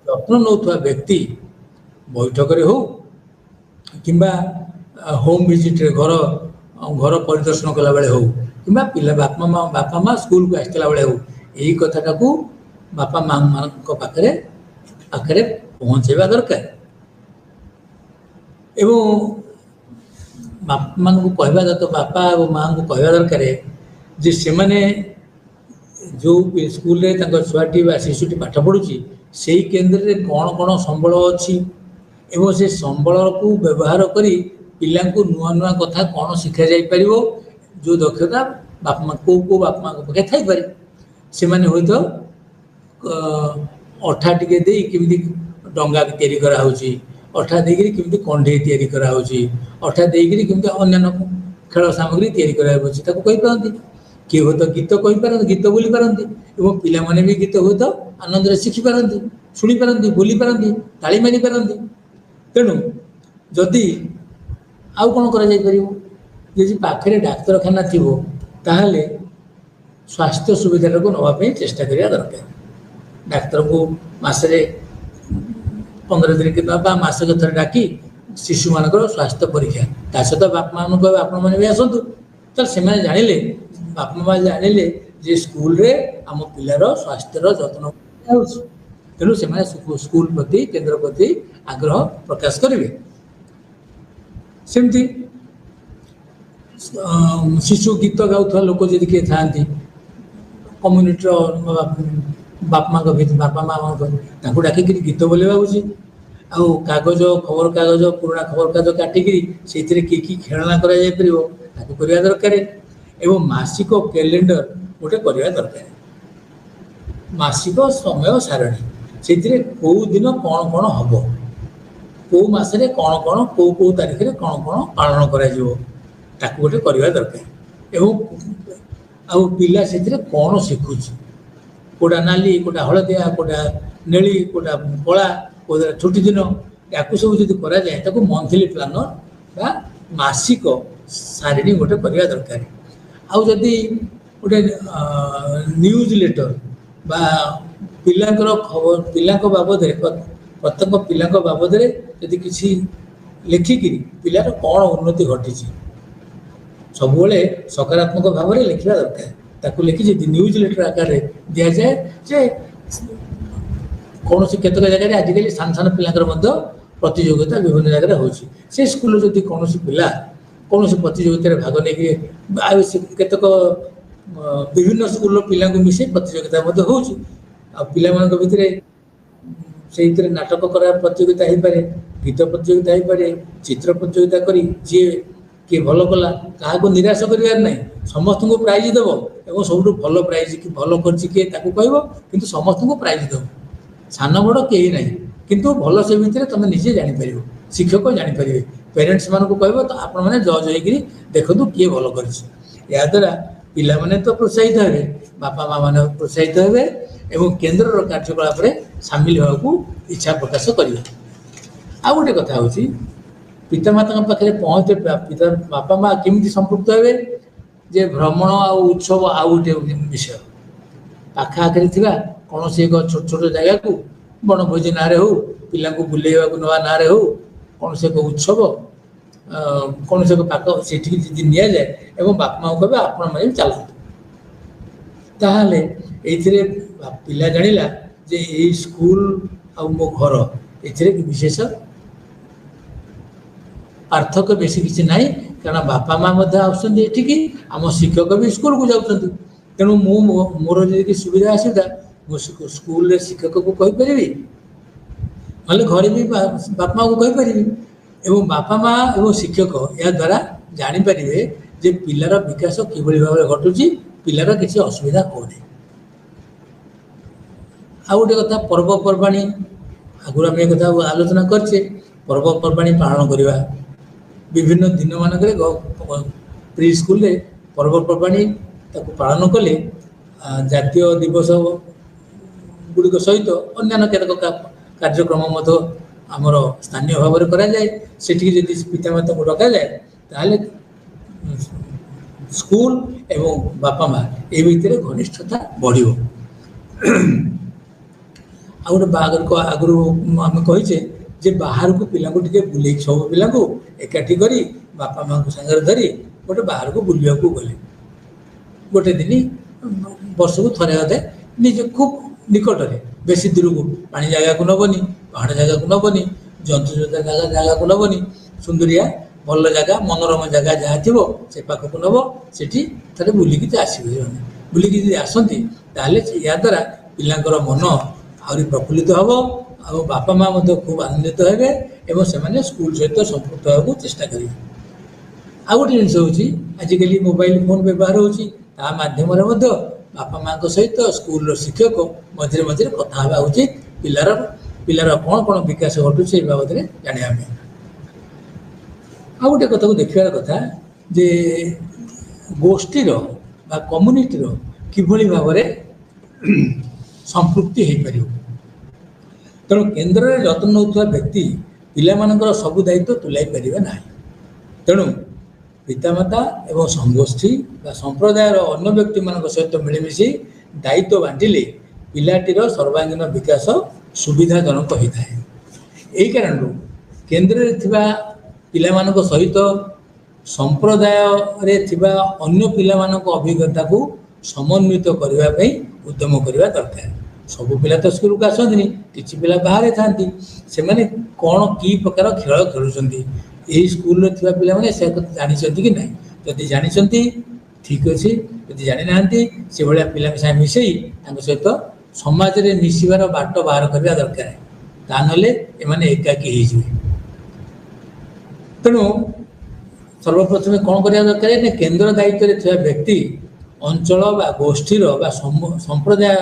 जत्न नौथुवा व्यक्ति बैठक हो कि होम विजिट घर घर परिदर्शन कला बेले हो कि पिला बापा माँ स्कूल को आसला बेले हो यही कथाटा को बापा माँ मान पाखे पाखे पहुँचेवा दरकार एवं बापा मान को कहवा तो बापा और माँ को कहवा दरकार जे से माने जो स्कूल छुआटी शिशुटी पाठ पढ़ुची से केन्द्र में कौन कौन संबल अच्छी एवं से संबल को व्यवहार करी पिला को नुआ नुआ कथा कौन शिखा जाई परिवो जो दक्षता बापा माँ को बापा माँ पाखे थी पारे से माने हुई तो अठा टिके दे केमती डंगा तैयारी कराऊँगी अठा देकर केमती कंढे तैयारी कराऊँगी अठा देकर केमती अन्य खेल सामग्री तैयारी कराऊँगी किए हो तो गीत कहींपार गीत बोली पारती और पिला भी गीत हुए तो आनंद शिखी पारती शुणी पारती बोली पारती ताली मारी पारती तेणु जदि आउ कौन कर पाखे डाक्तरखाना थी ताहले स्वास्थ्य सुविधा को नापी चेष्टा करने दरकार डाक्तर को मसरे 15 दिन के मसक थे डाकी शिशु मान स्वास्थ्य परीक्षा ता सहित बापा मान कह आप भी आसतु तो से जानिले बापा माँ जानिले जे स्कूल रे आम पिलार स्वास्थ्यर जत्न तेणु से स्कूल प्रति केन्द्र प्रति आग्रह प्रकाश करेंगे सेमती शिशु गीत गाँव लोक जी किए था कम्युनिटी बापा माँ बापा माँ डाक गीत बोलवा उचित आउ कागज खबर कागज पुराना खबर कागज काटिकी से कि खेलना कर दरकार एवं मासिक कैलेंडर गोटे करवा दरकार मासिक समय सारणी से कौ दिन कौन कौन हम कौ मसरे कौन कौन कौ तारीख में कौन कौन पालन कर गोटे करवा दरकार एवं आउ पिला से कौन शिखुच कोटा नाली कोटा हलदिया कोटा नेली कोटा कला कोटा छुट्टी दिन या सब जब कराए मंथली प्लानर बा मासिक सारणी गोटे करवा दरकार आउ जदि गोटे न्यूज लेटर बा पिलांकर खबर पिला बाबद प्रत्येक पिला बाबद यदि किसी लिखिकी पिलार कौन उन्नति घटी सब सकारात्मक भाव में लिखा दरकार ताकू लिखी न्यूज लेटर आकार दि जाए जे कौन केतक जगह आजिकल सान सान पिलांकर प्रतियोगिता विभिन्न जगह होची से स्कूल जदि कौन पिला कौन प्रतियोगिता भाग नहीं केतक विभिन्न स्कूल पिला मिसे प्रतियोगिता होची पिला भितर से नाटक करा प्रतियोगिता हो पारे गीत प्रतियोगिता हो पारे चित्र प्रतियोगिता करी जी किए भल कला क्या निराश करार ना समस्त को प्राइज देव और सब भल प्राइज कि भल कर समस्त को प्राइज देव सान बड़ कहीं ना किंतु भल से भितर तुम निजे जापर शिक्षक जापर पेरेन्ट्स मान को कह तो आपण मैंने जज हो देखु किए भल कर द्वारा पिला माने तो प्रोत्साहित हे बापा माँ मैंने प्रोत्साहित हे एवं केन्द्र कार्यकलाप सामिल होगा इच्छा प्रकाश करेंगे आ गोटे कथा हूँ पितामाता पाखे पहुँचे पिता बापा माँ केमी संपृक्त हे जे भ्रमण उत्सव आउ गोटे विषय पाखाआखिरी थी कौन से एक छोट छोट जगह को बनभोजी ना हो पिला बुलेवा नवा ना हो कौन से एक उत्सव कौन से पाक से नि जाए और बापा माँ कहे आपण मैंने चलतु ताहले ये पिला जानिला जे ये स्कूल आ मो घर ये विशेष पार्थक्य बेसी किसी ना कारण बापा माँ आम शिक्षक भी स्कूल को जाऊँ तेणु मोर जी सुविधा असुविधा ମୁଁ ସ୍କୁଲରେ ଶିକ୍ଷକକୁ କହିପାରିବି, ନହେଲେ ଘରେ ବି ବାପା ମାଆଙ୍କୁ କହିପାରିବି ଏବଂ ବାପା ମା ଏବଂ ଶିକ୍ଷକ ଏହା ଦ୍ୱାରା ଜାଣିପାରିବେ ଯେ ପିଲାର ବିକାଶ କିଭଳି ଭାବରେ ଘଟୁଛି, ପିଲାର କିଛି ଅସୁବିଧା ହେଉନି। ଆଉ ଗୋଟେ କଥା, ପର୍ବପର୍ବାଣି, ଆଗରୁ ଆମେ ଏ କଥା ଆଲୋଚନା କରିଛେ, ପର୍ବପର୍ବାଣି ପାଳନ କରିବା, ବିଭିନ୍ନ ଦିନମାନଙ୍କରେ ପ୍ରି ସ୍କୁଲରେ ପର୍ବପର୍ବାଣି ତାକୁ ପାଳନ କଲେ ଜାତୀୟ ଦିବସ ଗୁଡ଼ିକ ସହିତ ଅନ୍ୟାନ୍ୟ କେତେକ କାର୍ଯ୍ୟକ୍ରମ ମଧ୍ୟ ଆମର ସ୍ଥାନୀୟ ଭାବରେ କରାଯାଏ। ସେଠିକି ଯଦି ପିତାମାତାଙ୍କୁ ଡକାଯାଏ ତାହେଲେ ସ୍କୁଲ ଏବଂ ବାପା ମା ଏ ଭିତରେ ଘନିଷ୍ଠତା ବଢ଼ିବ। ଆଉ ଗୋଟେ ଆଗରୁ ଆମେ କହିଛେ ଯେ ବାହାରକୁ ପିଲାଙ୍କୁ ଟିକେ ବୁଲେଇକି, ସବୁ ପିଲାଙ୍କୁ ଏକାଠି କରି ବାପା ମାଆଙ୍କୁ ସାଙ୍ଗରେ ଧରି ଗୋଟେ ବାହାରକୁ ବୁଲିବାକୁ ଗଲେ, ଗୋଟେ ଦିନ ବର୍ଷକୁ ଥରେ ଅଧେ ନିଜ ଖୁବ୍ ନିକଟରେ, ବେଶୀ ଦୂରକୁ ପାଣି ଜାଗାକୁ ନେବନି, ପାହାଡ଼ ଜାଗାକୁ ନେବନି, ଜନ୍ତୁ ଜାଗାକୁ ନେବନି, ସୁନ୍ଦରିଆ ଭଲ ଜାଗା, ମନୋରମ ଜାଗା ଯାହା ଥିବ ସେ ପାଖକୁ ନେବ, ସେଠି ଥରେ ବୁଲିକି ଆସିବେ। ବୁଲିକି ଯଦି ଆସନ୍ତି ତାହେଲେ ଏହାଦ୍ୱାରା ପିଲାଙ୍କର ମନ ଆହୁରି ପ୍ରଫୁଲ୍ଲିତ ହେବ ଆଉ ବାପା ମା ମଧ୍ୟ ଖୁବ୍ ଆନନ୍ଦିତ ହେବେ ଏବଂ ସେମାନେ ସ୍କୁଲ ସହିତ ସମ୍ପୃକ୍ତ ହେବାକୁ ଚେଷ୍ଟା କରିବେ। ଆଉ ଗୋଟେ ଜିନିଷ ହେଉଛି, ଆଜିକାଲି ମୋବାଇଲ ଫୋନ ବ୍ୟବହାର ହେଉଛି, ତା ମାଧ୍ୟମରେ ମଧ୍ୟ ବାପା ମାଆଙ୍କ ସହିତ ସ୍କୁଲର ଶିକ୍ଷକ ମଝିରେ ମଝିରେ କଥା ହେବା ଉଚିତ, ପିଲାର କ'ଣ କ'ଣ ବିକାଶ ଘଟୁଛି ଏ ବାବଦରେ ଜାଣିବା ପାଇଁ। ଆଉ ଗୋଟେ କଥାକୁ ଦେଖିବାର କଥା ଯେ ଗୋଷ୍ଠୀର ବା କମ୍ୟୁନିଟିର କିଭଳି ଭାବରେ ସମ୍ପୃକ୍ତି ହୋଇପାରିବ। ତେଣୁ କେନ୍ଦ୍ରରେ ଯତ୍ନ ନେଉଥିବା ବ୍ୟକ୍ତି ପିଲାମାନଙ୍କର ସବୁ ଦାୟିତ୍ୱ ତୁଲାଇ ପାରିବେ ନାହିଁ। ତେଣୁ ପିତାମାତା ଏବଂ ସଂଗୋଷ୍ଠୀ ବା ସମ୍ପ୍ରଦାୟର ଅନ୍ୟ ବ୍ୟକ୍ତିମାନଙ୍କ ସହିତ ମିଳିମିଶି ଦାୟିତ୍ୱ ବାଣ୍ଟିଲେ ପିଲାଟିର ସର୍ବାଙ୍ଗୀନ ବିକାଶ ସୁବିଧାଜନକ ହୋଇଥାଏ। ଏହି କାରଣରୁ କେନ୍ଦ୍ରରେ ଥିବା ପିଲାମାନଙ୍କ ସହିତ ସମ୍ପ୍ରଦାୟରେ ଥିବା ଅନ୍ୟ ପିଲାମାନଙ୍କ ଅଭିଜ୍ଞତାକୁ ସମନ୍ୱିତ କରିବା ପାଇଁ ଉଦ୍ୟମ କରିବା ଦରକାର। ସବୁ ପିଲା ତ ସ୍କୁଲକୁ ଆସନ୍ତିନି, କିଛି ପିଲା ବାହାରେ ଥାଆନ୍ତି, ସେମାନେ କ'ଣ କି ପ୍ରକାର ଖେଳ ଖେଳୁଛନ୍ତି, ଏହି ସ୍କୁଲରେ ଥିବା ପିଲାମାନେ ସେ ଜାଣିଛନ୍ତି କି ନାହିଁ? ଯଦି ଜାଣିଛନ୍ତି ଠିକ୍ ଅଛି, ଯଦି ଜାଣିନାହାନ୍ତି ସେଭଳିଆ ପିଲାଙ୍କ ସାଙ୍ଗେ ମିଶେଇ ତାଙ୍କ ସହିତ ସମାଜରେ ମିଶିବାର ବାଟ ବାହାର କରିବା ଦରକାର। ତା ନହେଲେ ଏମାନେ ଏକାକୀ ହେଇଯିବେ। ତେଣୁ ସର୍ବପ୍ରଥମେ କ'ଣ କରିବା ଦରକାର ନା କେନ୍ଦ୍ର ଦାୟିତ୍ୱରେ ଥିବା ବ୍ୟକ୍ତି ଅଞ୍ଚଳ ବା ଗୋଷ୍ଠୀର ବା ସମ୍ପ୍ରଦାୟ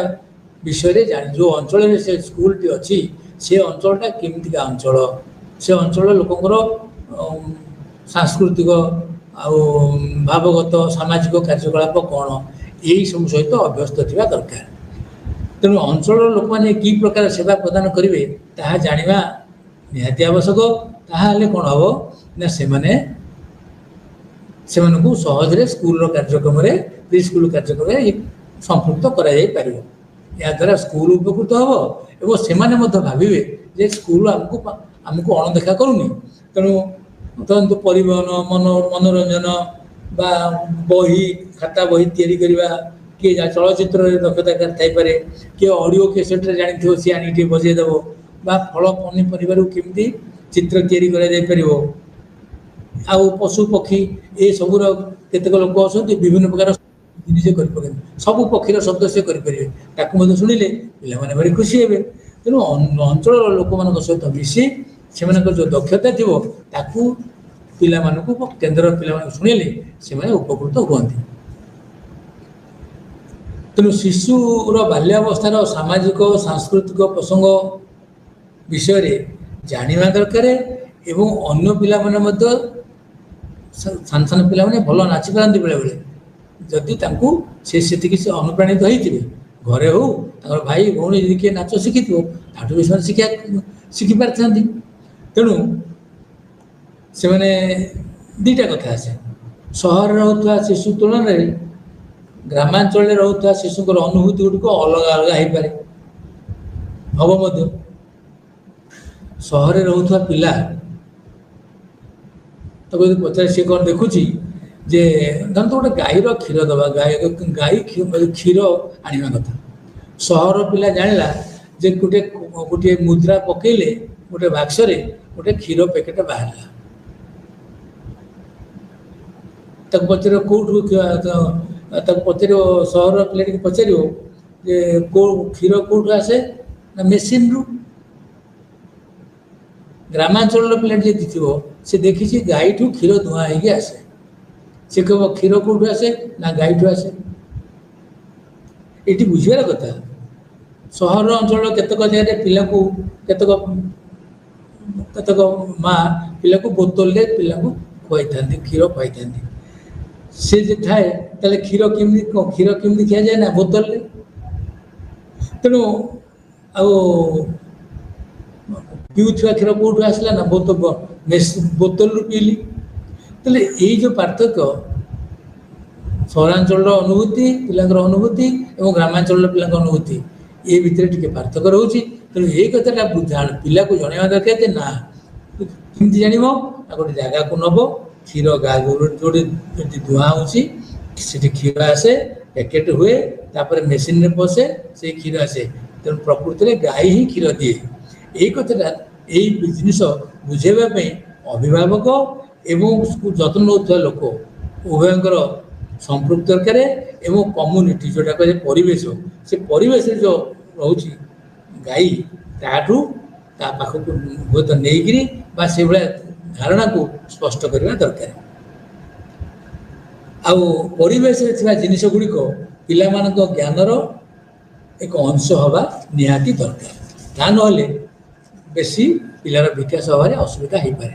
ବିଷୟରେ ଯେଉଁ ଅଞ୍ଚଳରେ ସେ ସ୍କୁଲଟି ଅଛି ସେ ଅଞ୍ଚଳଟା କେମିତିକା ଅଞ୍ଚଳ, ସେ ଅଞ୍ଚଳର ଲୋକଙ୍କର ସାଂସ୍କୃତିକ ଆଉ ଭାବଗତ ସାମାଜିକ କାର୍ଯ୍ୟକଳାପ କ'ଣ, ଏହିସବୁ ସହିତ ଅଭ୍ୟସ୍ତ ଥିବା ଦରକାର। ତେଣୁ ଅଞ୍ଚଳର ଲୋକମାନେ କି ପ୍ରକାର ସେବା ପ୍ରଦାନ କରିବେ ତାହା ଜାଣିବା ନିହାତି ଆବଶ୍ୟକ। ତାହା ହେଲେ କ'ଣ ହେବ ନା ସେମାନଙ୍କୁ ସହଜରେ ସ୍କୁଲର କାର୍ଯ୍ୟକ୍ରମରେ, ପ୍ରି ସ୍କୁଲ କାର୍ଯ୍ୟକ୍ରମରେ ସମ୍ପୃକ୍ତ କରାଯାଇପାରିବ। ଏହାଦ୍ୱାରା ସ୍କୁଲ ଉପକୃତ ହେବ ଏବଂ ସେମାନେ ମଧ୍ୟ ଭାବିବେ ଯେ ସ୍କୁଲ ଆମକୁ ଅଣଦେଖା କରୁନି। ତେଣୁ ଧରନ୍ତୁ ପରିବହନ, ମନୋରଞ୍ଜନ ବା ବହି, ଖାତା ବହି ତିଆରି କରିବା, କିଏ ଚଳଚ୍ଚିତ୍ରରେ ଦକ୍ଷତା ଥାଇପାରେ, କିଏ ଅଡ଼ିଓ କ୍ୟାସେଟ୍ରେ ଜାଣିଥିବ ସିଏ ଆଣିକି ଟିକେ ବଜେଇ ଦେବ, ବା ଫଳ ପନିପରିବାରୁ କେମିତି ଚିତ୍ର ତିଆରି କରାଯାଇପାରିବ। ଆଉ ପଶୁ ପକ୍ଷୀ ଏସବୁର କେତେକ ଲୋକ ଅଛନ୍ତି ବିଭିନ୍ନ ପ୍ରକାର ନିଜେ କରିପାରିବେ, ସବୁ ପକ୍ଷୀର ଶବ୍ଦ ସେ କରିପାରିବେ, ତାକୁ ମଧ୍ୟ ଶୁଣିଲେ ପିଲାମାନେ ଭାରି ଖୁସି ହେବେ। ତେଣୁ ଅଞ୍ଚଳର ଲୋକମାନଙ୍କ ସହିତ ମିଶି ସେମାନଙ୍କର ଯେଉଁ ଦକ୍ଷତା ଥିବ ତାକୁ ପିଲାମାନଙ୍କୁ, କେନ୍ଦ୍ରର ପିଲାମାନଙ୍କୁ ଶୁଣିଲେ ସେମାନେ ଉପକୃତ ହୁଅନ୍ତି। ତେଣୁ ଶିଶୁର ବାଲ୍ୟାବସ୍ଥାର ସାମାଜିକ ସାଂସ୍କୃତିକ ପ୍ରସଙ୍ଗ ବିଷୟରେ ଜାଣିବା ଦରକାର ଏବଂ ଅନ୍ୟ ପିଲାମାନେ ମଧ୍ୟ, ସାନ ସାନ ପିଲାମାନେ ଭଲ ନାଚିପାରନ୍ତି ବେଳେବେଳେ, ଯଦି ତାଙ୍କୁ ସେତିକି ସେ ଅନୁପ୍ରାଣିତ ହେଇଥିବେ, ଘରେ ହେଉ ତାଙ୍କର ଭାଇ ଭଉଣୀ ଯଦି କିଏ ନାଚ ଶିଖିଥିବ ତାଠୁ ବି ସେମାନେ ଶିଖିପାରିଥାନ୍ତି। ତେଣୁ ସେମାନେ ଦୁଇଟା କଥା ଆସେ, ସହରରେ ରହୁଥିବା ଶିଶୁ ତୁଳନାରେ ଗ୍ରାମାଞ୍ଚଳରେ ରହୁଥିବା ଶିଶୁଙ୍କର ଅନୁଭୂତି ଗୁଡ଼ିକ ଅଲଗା ଅଲଗା ହେଇପାରେ, ହେବ ମଧ୍ୟ। ସହରରେ ରହୁଥିବା ପିଲା ତାକୁ ଯଦି ପଚାରେ ସିଏ କ'ଣ ଦେଖୁଛି ଯେ ଧରନ୍ତୁ ଗୋଟେ ଗାଈର କ୍ଷୀର ଦେବା, ଗାଈ କ୍ଷୀର ଆଣିବା କଥା, ସହର ପିଲା ଜାଣିଲା ଯେ ଗୋଟିଏ ମୁଦ୍ରା ପକେଇଲେ ଗୋଟେ ବାକ୍ସରେ ଗୋଟେ କ୍ଷୀର ପ୍ୟାକେଟ ବାହାରିଲା, ତାକୁ ପଚାରିବ କେଉଁଠୁ, ତାକୁ ପଚାରିବ, ସହରର ପିଲାଟିକୁ ପଚାରିବ ଯେ କ୍ଷୀର କେଉଁଠୁ ଆସେ ନା ମେସିନ୍ରୁ। ଗ୍ରାମାଞ୍ଚଳର ପିଲା ଯିଏ ଥିବ ସେ ଦେଖିଛି ଗାଈଠୁ କ୍ଷୀର ଧୂଆଁ ହେଇକି ଆସେ, ସେ କହିବ କ୍ଷୀର କେଉଁଠୁ ଆସେ ନା ଗାଈଠୁ ଆସେ। ଏଠି ବୁଝିବାର କଥା। ସହର ଅଞ୍ଚଳର କେତେକ ଜାଗାରେ ପିଲାକୁ କେତେକ କେତେକ ମା ପିଲାକୁ ବୋତଲରେ ପିଲାକୁ ଖୁଆଇଥାନ୍ତି, କ୍ଷୀର ଖୁଆଇଥାନ୍ତି। ସେ ଯେ ଥାଏ ତାହେଲେ କ୍ଷୀର କେମିତି ଖିଆଯାଏ ନା ବୋତଲରେ। ତେଣୁ ଆଉ ପିଉଥିବା କ୍ଷୀର କେଉଁଠୁ ଆସିଲା ନା ବୋତଲରୁ ପିଇଲି। ତାହେଲେ ଏଇ ଯେଉଁ ପାର୍ଥକ୍ୟ ସହରାଞ୍ଚଳର ଅନୁଭୂତି ପିଲାଙ୍କର ଅନୁଭୂତି ଏବଂ ଗ୍ରାମାଞ୍ଚଳର ପିଲାଙ୍କ ଅନୁଭୂତି ଏ ଭିତରେ ଟିକେ ପାର୍ଥକ୍ୟ ରହୁଛି। ତେଣୁ ଏଇ କଥାଟା ପିଲାକୁ ଜଣାଇବା ଦରକାର ଯେ ନା କେମିତି ଜାଣିବ ନା ଗୋଟେ ଜାଗାକୁ ନେବ, କ୍ଷୀର ଗାଈ ଯେଉଁଠି ଯଦି ଧୂଆଁ ହେଉଛି ସେଠି କ୍ଷୀର ଆସେ, ପ୍ୟାକେଟ୍ ହୁଏ, ତାପରେ ମେସିନରେ ପଶେ, ସେଇ କ୍ଷୀର ଆସେ। ତେଣୁ ପ୍ରକୃତିରେ ଗାଈ ହିଁ କ୍ଷୀର ଦିଏ। ଏଇ କଥାଟା ଏଇ ଜିନିଷ ବୁଝାଇବା ପାଇଁ ଅଭିଭାବକ ଏବଂ ଯତ୍ନ ନେଉଥିବା ଲୋକ ଉଭୟଙ୍କର ସମ୍ପୃକ୍ତ ଦରକାର ଏବଂ କମ୍ୟୁନିଟି ଯେଉଁଟା କହିଲେ ପରିବେଶ, ସେ ପରିବେଶରେ ଯେଉଁ ରହୁଛି ଗାଈ ତାଠୁ ତା ପାଖକୁ ହୁଏତ ନେଇକିରି ବା ସେଇଭଳିଆ ଧାରଣାକୁ ସ୍ପଷ୍ଟ କରିବା ଦରକାର। ଆଉ ପରିବେଶରେ ଥିବା ଜିନିଷ ଗୁଡ଼ିକ ପିଲାମାନଙ୍କ ଜ୍ଞାନର ଏକ ଅଂଶ ହେବା ନିହାତି ଦରକାର। ତା ନହେଲେ ବେଶୀ ପିଲାର ବିକାଶ ହେବାରେ ଅସୁବିଧା ହେଇପାରେ।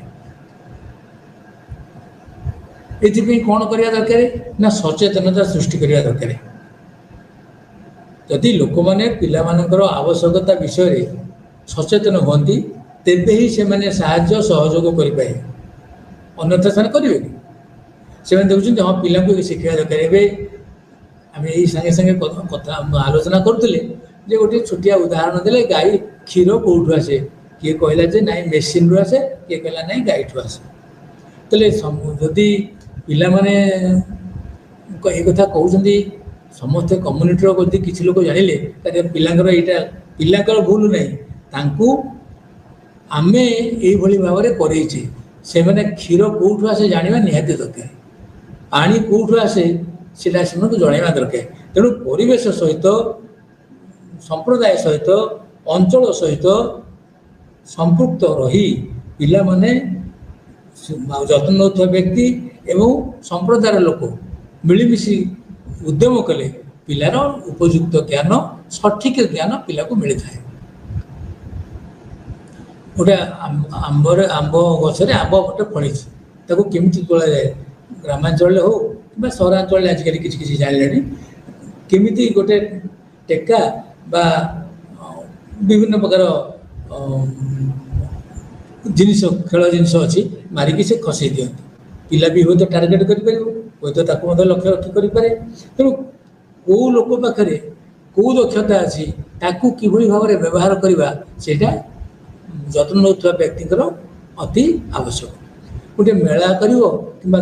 ଏଥିପାଇଁ କ'ଣ କରିବା ଦରକାର ନା ସଚେତନତା ସୃଷ୍ଟି କରିବା ଦରକାର। ଯଦି ଲୋକମାନେ ପିଲାମାନଙ୍କର ଆବଶ୍ୟକତା ବିଷୟରେ ସଚେତନ ହୁଅନ୍ତି ତେବେ ହିଁ ସେମାନେ ସାହାଯ୍ୟ ସହଯୋଗ କରିପାରିବେ, ଅନ୍ୟଥା ସେମାନେ କରିବେନି। ସେମାନେ ଦେଖୁଛନ୍ତି ହଁ ପିଲାଙ୍କୁ ଶିଖିବା ଦରକାର। ଏବେ ଆମେ ଏଇ ସାଙ୍ଗେ ସାଙ୍ଗେ କଥା ଆଲୋଚନା କରୁଥିଲେ ଯେ ଗୋଟେ ଛୋଟିଆ ଉଦାହରଣ ଦେଲେ ଗାଈ କ୍ଷୀର କେଉଁଠୁ ଆସେ, କିଏ କହିଲା ଯେ ନାଇଁ ମେସିନ୍ରୁ ଆସେ, କିଏ କହିଲା ନାଇଁ ଗାଈଠୁ ଆସେ। ତାହେଲେ ଯଦି ପିଲାମାନେ ଏ କଥା କହୁଛନ୍ତି ସମସ୍ତେ କମ୍ୟୁନିଟିର ଯଦି କିଛି ଲୋକ ଜାଣିଲେ ତାହେଲେ ପିଲାଙ୍କର ଭୁଲ ନାହିଁ, ତାଙ୍କୁ ଆମେ ଏଇଭଳି ଭାବରେ କରେଇଛେ। ସେମାନେ କ୍ଷୀର କେଉଁଠୁ ଆସେ ଜାଣିବା ନିହାତି ଦରକାର, ପାଣି କେଉଁଠୁ ଆସେ ସେଟା ସେମାନଙ୍କୁ ଜଣାଇବା ଦରକାର। ତେଣୁ ପରିବେଶ ସହିତ ସମ୍ପ୍ରଦାୟ ସହିତ ଅଞ୍ଚଳ ସହିତ ସମ୍ପୃକ୍ତ ରହି ପିଲାମାନେ ଯତ୍ନ ନେଉଥିବା ବ୍ୟକ୍ତି ଏବଂ ସମ୍ପ୍ରଦାୟର ଲୋକ ମିଳିମିଶି ଉଦ୍ୟମ କଲେ ପିଲାର ଉପଯୁକ୍ତ ଜ୍ଞାନ ସଠିକ ଜ୍ଞାନ ପିଲାକୁ ମିଳିଥାଏ। ଗୋଟେ ଆମ୍ବ ଗଛରେ ଆମ୍ବ ଗୋଟେ ଫଳିଛି, ତାକୁ କେମିତି ତୋଳାଯାଏ ଗ୍ରାମାଞ୍ଚଳରେ ହଉ କିମ୍ବା ସହରାଞ୍ଚଳରେ ଆଜିକାଲି କିଛି କିଛି ଜାଣିଲେଣି କେମିତି ଗୋଟେ ଟେକା ବା ବିଭିନ୍ନ ପ୍ରକାର ଜିନିଷ ଖେଳ ଜିନିଷ ଅଛି ମାରିକି ସେ ଖସେଇ ଦିଅନ୍ତି। ପିଲା ବି ହୁଏତ ଟାର୍ଗେଟ କରିପାରିବ, ହୁଏତ ତାକୁ ମଧ୍ୟ ଲକ୍ଷ୍ୟ ରଖି କରିପାରେ। ତେଣୁ କେଉଁ ଲୋକ ପାଖରେ କେଉଁ ଦକ୍ଷତା ଅଛି ତାକୁ କିଭଳି ଭାବରେ ବ୍ୟବହାର କରିବା ସେଇଟା ଯତ୍ନ ନେଉଥିବା ବ୍ୟକ୍ତିଙ୍କର ଅତି ଆବଶ୍ୟକ। ଗୋଟେ ମେଳା କରିବ କିମ୍ବା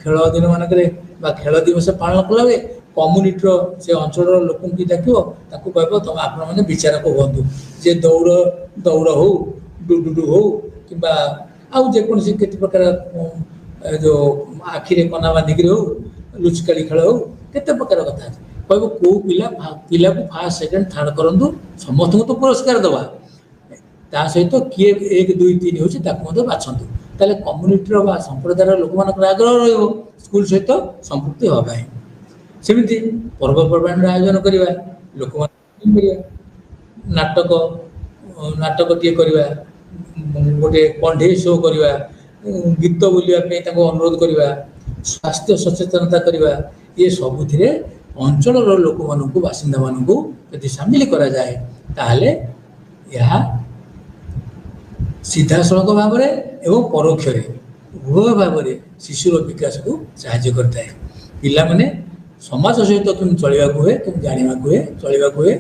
ଖେଳ ଦିନ ମାନଙ୍କରେ ବା ଖେଳ ଦିବସ ପାଳନ କଲାବେଳେ କମ୍ୟୁନିଟିର ସେ ଅଞ୍ଚଳର ଲୋକଙ୍କୁ ଡାକିବ, ତାକୁ କହିବ ତମେ ଆପଣମାନେ ବିଚାରକ ହୁଅନ୍ତୁ। ଯେ ଦୌଡ଼ ହଉ, ଡୁଡୁଡୁ ହଉ କିମ୍ବା ଆଉ ଯେକୌଣସି କେତେ ପ୍ରକାର ଯେଉଁ ଆଖିରେ କନା ବାନ୍ଧିକିରି ହଉ, ଲୁଚକାଳି ଖେଳ ହଉ, କେତେ ପ୍ରକାର କଥା ଅଛି। କହିବ କେଉଁ ପିଲାକୁ ଫାଷ୍ଟ ସେକେଣ୍ଡ ଥାର୍ଡ କରନ୍ତୁ, ସମସ୍ତଙ୍କୁ ତ ପୁରସ୍କାର ଦେବା, ତା ସହିତ କିଏ 1 2 3 ହେଉଛି ତାକୁ ମଧ୍ୟ ବାଛନ୍ତୁ। ତାହେଲେ କମ୍ୟୁନିଟିର ବା ସମ୍ପ୍ରଦାୟର ଲୋକମାନଙ୍କର ଆଗ୍ରହ ରହିବ ସ୍କୁଲ ସହିତ ସମ୍ପୃକ୍ତି ହେବା ପାଇଁ। ସେମିତି ପର୍ବପର୍ବାଣିର ଆୟୋଜନ କରିବା, ଲୋକମାନଙ୍କୁ କରିବା, ନାଟକଟିଏ କରିବା, ଗୋଟେ କଣ୍ଢେଇ ଶୋ କରିବା, ଗୀତ ବୋଲିବା ପାଇଁ ତାଙ୍କୁ ଅନୁରୋଧ କରିବା, ସ୍ୱାସ୍ଥ୍ୟ ସଚେତନତା କରିବା, ଏ ସବୁଥିରେ ଅଞ୍ଚଳର ଲୋକମାନଙ୍କୁ ବାସିନ୍ଦାମାନଙ୍କୁ ଯଦି ସାମିଲ କରାଯାଏ ତାହେଲେ ଏହା ସିଧାସଳଖ ଭାବରେ ଏବଂ ପରୋକ୍ଷରେ ଉଭୟ ଭାବରେ ଶିଶୁର ବିକାଶକୁ ସାହାଯ୍ୟ କରିଥାଏ। ପିଲାମାନେ ସମାଜ ସହିତ କେମିତି ଚଳିବାକୁ ହୁଏ, କେମିତି ଜାଣିବାକୁ ହୁଏ, ଚଳିବାକୁ ହୁଏ,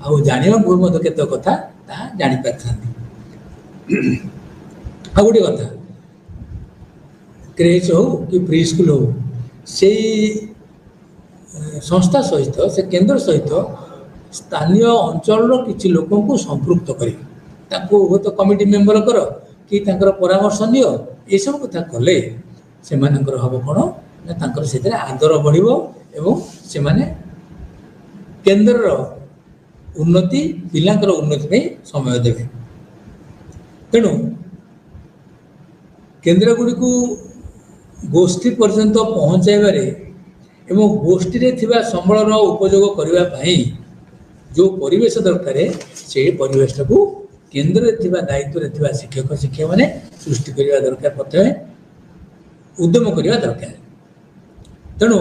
ଆଉ ଜାଣିବାକୁ ହୁଏ ମଧ୍ୟ କେତେ କଥା ତାହା ଜାଣିପାରିଥାନ୍ତି। ଆଉ ଗୋଟେ କଥା, କ୍ରେଚ୍ ହଉ କି ପ୍ରି ସ୍କୁଲ ହଉ, ସେଇ ସଂସ୍ଥା ସହିତ ସେ କେନ୍ଦ୍ର ସହିତ ସ୍ଥାନୀୟ ଅଞ୍ଚଳର କିଛି ଲୋକଙ୍କୁ ସମ୍ପୃକ୍ତ କରିବେ। ତାଙ୍କୁ ହୁଏତ କମିଟି ମେମ୍ବର କର କି ତାଙ୍କର ପରାମର୍ଶ ନିଅ, ଏସବୁ କଥା କଲେ ସେମାନଙ୍କର ହେବ କ'ଣ ନା ତାଙ୍କର ସେଥିରେ ଆଦର ବଢ଼ିବ ଏବଂ ସେମାନେ କେନ୍ଦ୍ରର ଉନ୍ନତି ପିଲାଙ୍କର ଉନ୍ନତି ପାଇଁ ସମୟ ଦେବେ। ତେଣୁ କେନ୍ଦ୍ରଗୁଡ଼ିକୁ ଗୋଷ୍ଠୀ ପର୍ଯ୍ୟନ୍ତ ପହଞ୍ଚାଇବାରେ ଏବଂ ଗୋଷ୍ଠୀରେ ଥିବା ସମ୍ବଳର ଉପଯୋଗ କରିବା ପାଇଁ ଯେଉଁ ପରିବେଶ ଦରକାର ସେହି ପରିବେଶଟାକୁ କେନ୍ଦ୍ରରେ ଥିବା ଦାୟିତ୍ୱରେ ଥିବା ଶିକ୍ଷକ ଶିକ୍ଷକମାନେ ସୃଷ୍ଟି କରିବା ଦରକାର, ପ୍ରଥମେ ଉଦ୍ୟମ କରିବା ଦରକାର। ତେଣୁ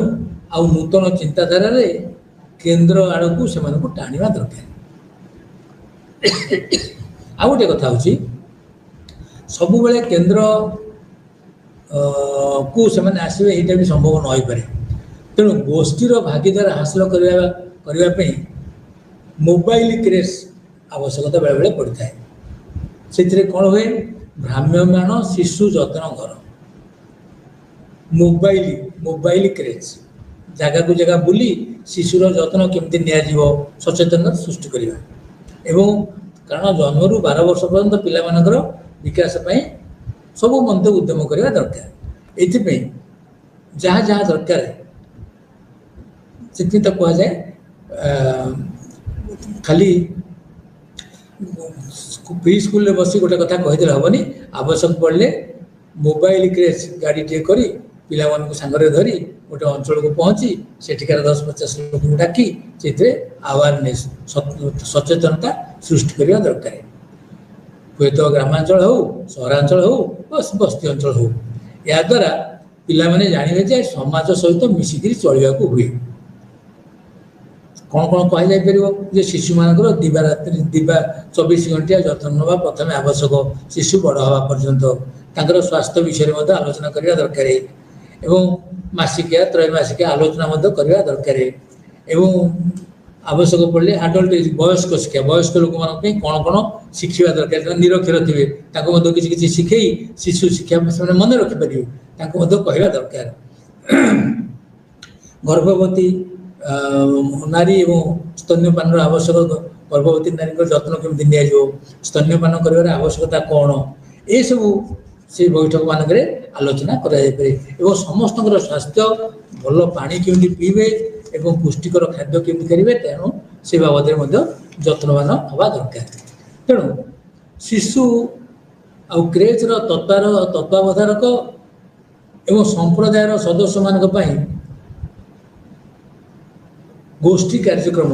ଆଉ ନୂତନ ଚିନ୍ତାଧାରାରେ କେନ୍ଦ୍ର ଆଡ଼କୁ ସେମାନଙ୍କୁ ଟାଣିବା ଦରକାର। ଆଉ ଗୋଟେ କଥା ହେଉଛି ସବୁବେଳେ କେନ୍ଦ୍ର କୁ ସେମାନେ ଆସିବେ ଏଇଟା ବି ସମ୍ଭବ ନ ହୋଇପାରେ। ତେଣୁ ଗୋଷ୍ଠୀର ଭାଗିଦାର ହାସଲ କରିବା ପାଇଁ ମୋବାଇଲ କ୍ରେଜ୍ ଆବଶ୍ୟକତା ବେଳେବେଳେ ପଡ଼ିଥାଏ। ସେଥିରେ କ'ଣ ହୁଏ, ଭ୍ରାମ୍ୟମାଣ ଶିଶୁ ଯତ୍ନ ଘର, ମୋବାଇଲ କ୍ରେଜ୍, ଜାଗାକୁ ଜାଗା ବୁଲି ଶିଶୁର ଯତ୍ନ କେମିତି ନିଆଯିବ ସଚେତନତା ସୃଷ୍ଟି କରିବା। ଏବଂ କାରଣ ଜନ୍ମରୁ 12 ବର୍ଷ ପର୍ଯ୍ୟନ୍ତ ପିଲାମାନଙ୍କର ବିକାଶ ପାଇଁ ସବୁ ମନ୍ଦ ଉଦ୍ୟମ କରିବା ଦରକାର। ଏଥିପାଇଁ ଯାହା ଯାହା ଦରକାର ସେଥିପାଇଁ ତ କୁହାଯାଏ ଖାଲି ପ୍ରି ସ୍କୁଲରେ ବସି ଗୋଟେ କଥା କହିଦେଲେ ହେବନି, ଆବଶ୍ୟକ ପଡ଼ିଲେ ମୋବାଇଲ କ୍ରେଜ୍ ଗାଡ଼ିଟିଏ କରି ପିଲାମାନଙ୍କୁ ସାଙ୍ଗରେ ଧରି ଗୋଟେ ଅଞ୍ଚଳକୁ ପହଞ୍ଚି ସେଠିକାର 10-50 ଲୋକଙ୍କୁ ଡାକି ସେଥିରେ ଆୱାରନେସ୍ ସଚେତନତା ସୃଷ୍ଟି କରିବା ଦରକାର। ହୁଏତ ଗ୍ରାମାଞ୍ଚଳ ହେଉ, ସହରାଞ୍ଚଳ ହେଉ, ବସ୍ତି ଅଞ୍ଚଳ ହେଉ, ଏହାଦ୍ୱାରା ପିଲାମାନେ ଜାଣିବେ ଯେ ସମାଜ ସହିତ ମିଶିକିରି ଚଳିବାକୁ ହୁଏ। କ'ଣ କ'ଣ କୁହାଯାଇପାରିବ ଯେ ଶିଶୁମାନଙ୍କର ଦିବା 24 ଘଣ୍ଟିଆ ଯତ୍ନ ନେବା ପ୍ରଥମେ ଆବଶ୍ୟକ, ଶିଶୁ ବଡ଼ ହେବା ପର୍ଯ୍ୟନ୍ତ ତାଙ୍କର ସ୍ୱାସ୍ଥ୍ୟ ବିଷୟରେ ମଧ୍ୟ ଆଲୋଚନା କରିବା ଦରକାର ଏବଂ ମାସିକିଆ ତ୍ରୈମାସିକିଆ ଆଲୋଚନା ମଧ୍ୟ କରିବା ଦରକାର ଏବଂ ଆବଶ୍ୟକ ପଡ଼ିଲେ ଆଡଲ୍ଟ ଏଜ୍ ବୟସ୍କ ଶିକ୍ଷା, ବୟସ୍କ ଲୋକମାନଙ୍କ ପାଇଁ କ'ଣ କ'ଣ ଶିଖିବା ଦରକାର, ସେମାନେ ନିରକ୍ଷର ଥିବେ ତାଙ୍କୁ ମଧ୍ୟ କିଛି କିଛି ଶିଖେଇ ଶିଶୁ ଶିକ୍ଷା ସେମାନେ ମନେ ରଖିପାରିବେ ତାଙ୍କୁ ମଧ୍ୟ କହିବା ଦରକାର। ଗର୍ଭବତୀ ନାରୀ ଏବଂ ସ୍ତନ୍ୟପାନର ଆବଶ୍ୟକ, ଗର୍ଭବତୀ ନାରୀଙ୍କର ଯତ୍ନ କେମିତି ନିଆଯିବ, ସ୍ତନ୍ୟପାନ କରିବାର ଆବଶ୍ୟକତା କ'ଣ, ଏସବୁ ସେ ବୈଠକ ମାନଙ୍କରେ ଆଲୋଚନା କରାଯାଇପାରେ ଏବଂ ସମସ୍ତଙ୍କର ସ୍ୱାସ୍ଥ୍ୟ, ଭଲ ପାଣି କେମିତି ପିଇବେ ଏବଂ ପୁଷ୍ଟିକର ଖାଦ୍ୟ କେମିତି କରିବେ, ତେଣୁ ସେ ବାବଦରେ ମଧ୍ୟ ଯତ୍ନବାନ ହେବା ଦରକାର। ତେଣୁ ଶିଶୁ ଆଉ କ୍ରେଜ୍ର ତତ୍ତ୍ୱାବଧାରକ ଏବଂ ସମ୍ପ୍ରଦାୟର ସଦସ୍ୟମାନଙ୍କ ପାଇଁ ଗୋଷ୍ଠୀ କାର୍ଯ୍ୟକ୍ରମ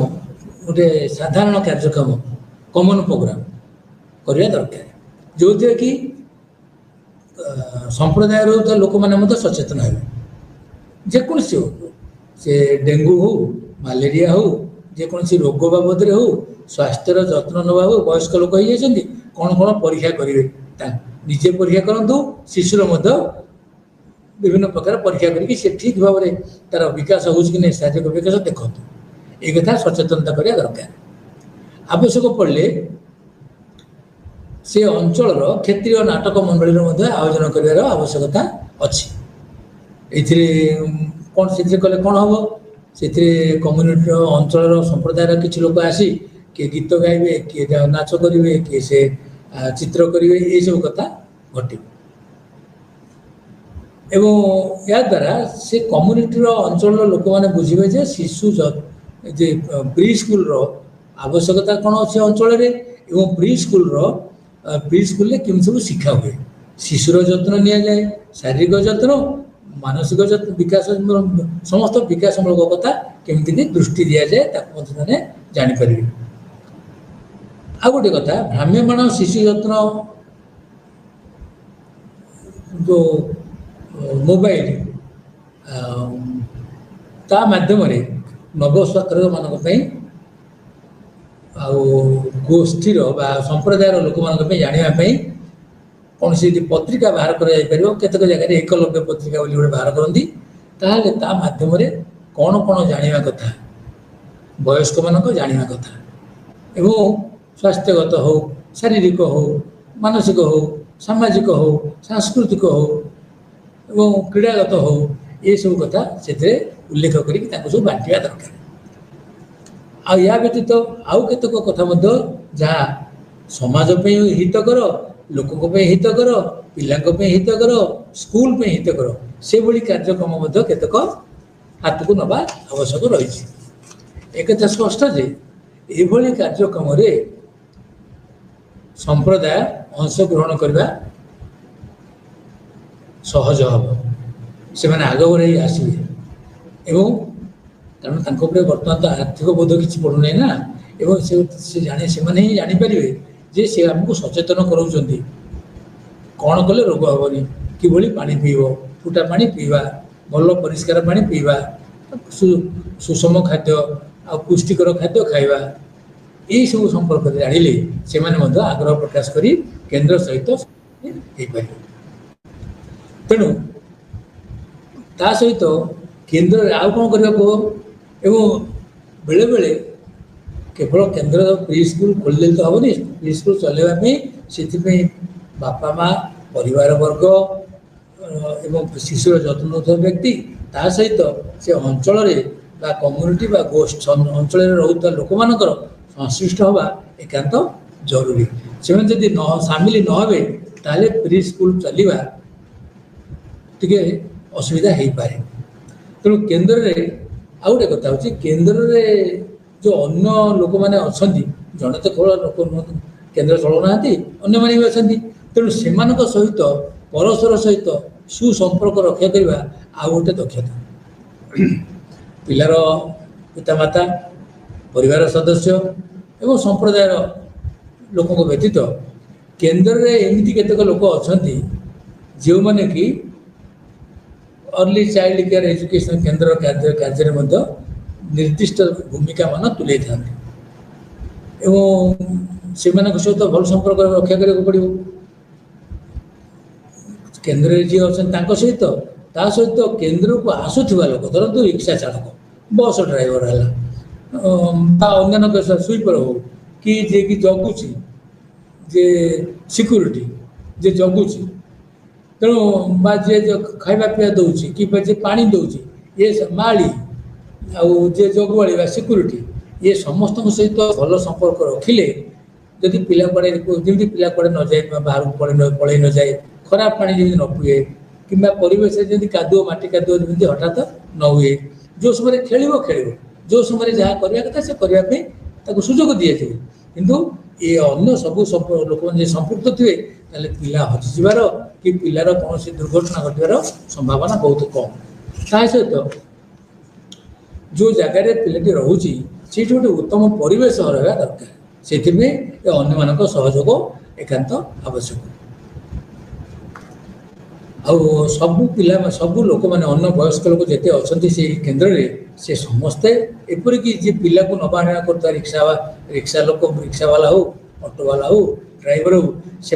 ଗୋଟେ ସାଧାରଣ କାର୍ଯ୍ୟକ୍ରମ, କମନ ପ୍ରୋଗ୍ରାମ କରିବା ଦରକାର, ଯେଉଁଥିରେ କି ସମ୍ପ୍ରଦାୟର ରହୁଥିବା ଲୋକମାନେ ମଧ୍ୟ ସଚେତନ ହେବେ। ଯେକୌଣସି ହେଉ, ସେ ଡେଙ୍ଗୁ ହେଉ, ମ୍ୟାଲେରିଆ ହେଉ, ଯେକୌଣସି ରୋଗ ବାବଦରେ ହେଉ, ସ୍ୱାସ୍ଥ୍ୟର ଯତ୍ନ ନେବା ହେଉ, ବୟସ୍କ ଲୋକ ହେଇଯାଇଛନ୍ତି କ'ଣ କ'ଣ ପରୀକ୍ଷା କରିବେ, ନିଜେ ପରୀକ୍ଷା କରନ୍ତୁ, ଶିଶୁର ମଧ୍ୟ ବିଭିନ୍ନ ପ୍ରକାର ପରୀକ୍ଷା କରିକି ସେ ଠିକ୍ ଭାବରେ ତାର ବିକାଶ ହେଉଛି କି ନାହିଁ, ଶାରୀରିକ ବିକାଶ ଦେଖନ୍ତୁ, এই କଥା ସଚେତନତା କରିବା ଦରକାର। ଆବଶ୍ୟକ ପଡ଼ିଲେ ସେ ଅଞ୍ଚଳର କ୍ଷେତ୍ରୀୟ ନାଟକ ମଣ୍ଡଳୀର ମଧ୍ୟ ଆୟୋଜନ କରିବାର ଆବଶ୍ୟକତା ଅଛି। ଏଥିରେ କ'ଣ, ସେଥିରେ କଲେ କ'ଣ ହେବ, ସେଥିରେ କମ୍ୟୁନିଟିର ଅଞ୍ଚଳର ସମ୍ପ୍ରଦାୟର କିଛି ଲୋକ ଆସି କିଏ ଗୀତ ଗାଇବେ, କିଏ ନାଚ କରିବେ, କିଏ ସେ ଚିତ୍ର କରିବେ, ଏସବୁ କଥା ଘଟିବ ଏବଂ ଏହାଦ୍ୱାରା ସେ କମ୍ୟୁନିଟିର ଅଞ୍ଚଳର ଲୋକମାନେ ବୁଝିବେ ଯେ ଶିଶୁ ଯେ ପ୍ରି ସ୍କୁଲର ଆବଶ୍ୟକତା କ'ଣ ଅଛି ଅଞ୍ଚଳରେ ଏବଂ ପ୍ରି ସ୍କୁଲରେ କେମିତି ସବୁ ଶିକ୍ଷା ହୁଏ, ଶିଶୁର ଯତ୍ନ ନିଆଯାଏ, ଶାରୀରିକ ଯତ୍ନ, ମାନସିକ ଯତ୍ନ, ବିକାଶ, ସମସ୍ତ ବିକାଶମୂଳକ କଥା କେମିତି ଦୃଷ୍ଟି ଦିଆଯାଏ ତାକୁ ମଧ୍ୟ ସେମାନେ ଜାଣିପାରିବେ। ଆଉ ଗୋଟେ କଥା, ଭ୍ରାମ୍ୟମାଣ ଶିଶୁ ଯତ୍ନ ଯେଉଁ ମୋବାଇଲ ତା ମାଧ୍ୟମରେ ନବସ୍ୱାକ୍ଷରମାନଙ୍କ ପାଇଁ ଆଉ ଗୋଷ୍ଠୀର ବା ସମ୍ପ୍ରଦାୟର ଲୋକମାନଙ୍କ ପାଇଁ ଜାଣିବା ପାଇଁ କୌଣସି ପତ୍ରିକା ବାହାର କରାଯାଇପାରିବ। କେତେକ ଜାଗାରେ ଏକଲବ୍ୟ ପତ୍ରିକା ବୋଲି ଗୋଟେ ବାହାର କରନ୍ତି, ତାହେଲେ ତା ମାଧ୍ୟମରେ କ'ଣ କ'ଣ ଜାଣିବା କଥା, ବୟସ୍କମାନଙ୍କ ଜାଣିବା କଥା ଏବଂ ସ୍ୱାସ୍ଥ୍ୟଗତ ହେଉ, ଶାରୀରିକ ହେଉ, ମାନସିକ ହେଉ, ସାମାଜିକ ହେଉ, ସାଂସ୍କୃତିକ ହେଉ ଏବଂ କ୍ରୀଡ଼ାଗତ ହେଉ, ଏସବୁ କଥା ସେଥିରେ ଉଲ୍ଲେଖ କରିକି ତାଙ୍କୁ ସବୁ ବାଣ୍ଟିବା ଦରକାର। ଆଉ ଏହା ବ୍ୟତୀତ ଆଉ କେତେକ କଥା ମଧ୍ୟ ଯାହା ସମାଜ ପାଇଁ ହିତକର, ଲୋକଙ୍କ ପାଇଁ ହିତକର, ପିଲାଙ୍କ ପାଇଁ ହିତକର, ସ୍କୁଲ ପାଇଁ ହିତକର, ସେଭଳି କାର୍ଯ୍ୟକ୍ରମ ମଧ୍ୟ କେତେକ ହାତକୁ ନେବା ଆବଶ୍ୟକ ରହିଛି। एकथा स्पष्ट जे एभली कार्यक्रम संप्रदाय अंशग्रहण करने सहज हम से आग बढ़े आसवे एवं कारण बर्तमान तो आर्थिक बोध किसी पड़ूना ना एवं से जाने से ही जापर जे से आमको सचेतन कराऊँ कौन कले रोग हेनी कि पानी पीब फुटा पानी पीवा भल परिष्कार पानी पीवा सुषम खाद्य आ पुष्टिकर खाद्य खाइबा यही सब संपर्क जानिले से आग्रह प्रकाश करी केंद्र सहित तेणु ता सहित केंद्र आउ कौन करने बेले बेले केवल केंद्र प्री स्कूल खोलदे तो हेनी प्री स्कूल चलवाई से बापा माँ परिवार वर्ग एवं शिशुर जत्न नौथुवा व्यक्ति ता सहित से अंचल कम्युनिटी गोष्ठी अंचल रोता लोक मानकर संश्लिष्ट हवा एकांत जरूरी से जदि न सामिल न हे ताले प्री स्कूल चलवा टिके असुविधा हो पाए तेणु केन्द्र में आउ गोटे कथा हूँ केन्द्र में जो अन्य लोक मैंने अच्छा जड़े तो केवल लोक केन्द्र चलुना अन्य मैंने भी अच्छा तेणु से सहित परस्पर सहित सुसंपर्क रक्षा करवा आउ गोटे दक्षता पिलार पितामाता परिवार सदस्य एवं संप्रदाय लोक व्यतीत केन्द्र में एमती केतक लोक अच्छा जो मैंने कि अर्ली चाइल्ड केयर एजुकेशन केन्द्र कार्य निर्दिष्ट भूमिका मान तुले था से सहित भल संपर्क रक्षा करने पड़ो केन्द्र जी अच्छा सहित ता सहित केन्द्र को आसुवा लोक धरतु रिक्शा चालक बस ड्राइवर है अन्य स्वीपर हो कि जे कि जगुची जे सिक्यूरीटी जे जगुची तेणु जे खाଇବା ପିଇବା ଦଉଛି कि जे पानी ଦଉଛି ये माली आउ जे जगुआड़ी सिक्यूरीटी ये समस्त सहित भल संपर्क रखिले जदि पिला कुआड़े जमी पिला कुआड़े न जाए बाहर पलि न जाए खराब पानी जमी न पिए कि परिवेश जमी कादुओ मटी कादुओ जमी हठात न हुए जो समय खेल खेल जो समय जहाँ करने कथा से करने सुजोग दिए थे किंतु ये अन्य सब लोक मैंने संपुक्त थे पिला हजिबार कि पिलार कौन दुर्घटना घटार संभावना बहुत कम ता सहित जो जगार पिलाटी रोचे से गोटे उत्तम परिवेश रहा दरकार से अन्य मान सहयोग एकांत आवश्यक आउ सबू पिला सबू लोक मैंने अन्य वयस्क लोक जिते अच्छा से केन्द्र में से समस्ते एपरिक जे पिला को नवा आना करता रिक्शा लोक रिक्शा वाला हो ऑटो वाला हो ड्राइवर हो से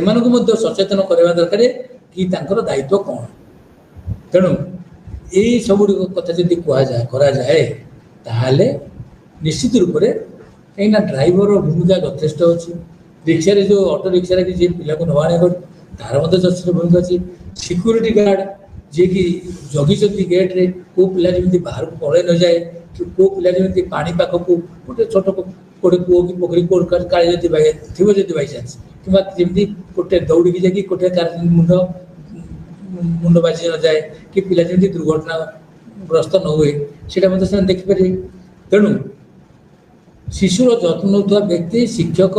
सचेतन करवा दरकार कि तांकर दायित्व कौन तेणु यही सब कथा जब करा जाए ताहले निश्चित रूप से कहीं ड्राइवर भूमिका यथेष्ट अच्छी रिक्शा जो ऑटो रिक्शा जी पिला को नवा आना तार यथेष्ट भूमिका अच्छी सिक्यूरीटी गार्ड जे कि जगी गेट्रे को पिला जमी बाहर को पलि न जाए कि को पिला जमी पानी पाखक गोटे छोट गोटे कूओ कि पोखरी काली थी बाई चान्स कि गोटे दौड़ी जाकि गोटे मुंड बाजी न जाए कि पिला जमी दुर्घटनाग्रस्त न हुए से देखिपारे तेणु शिशुर जत्न नौथुवा व्यक्ति शिक्षक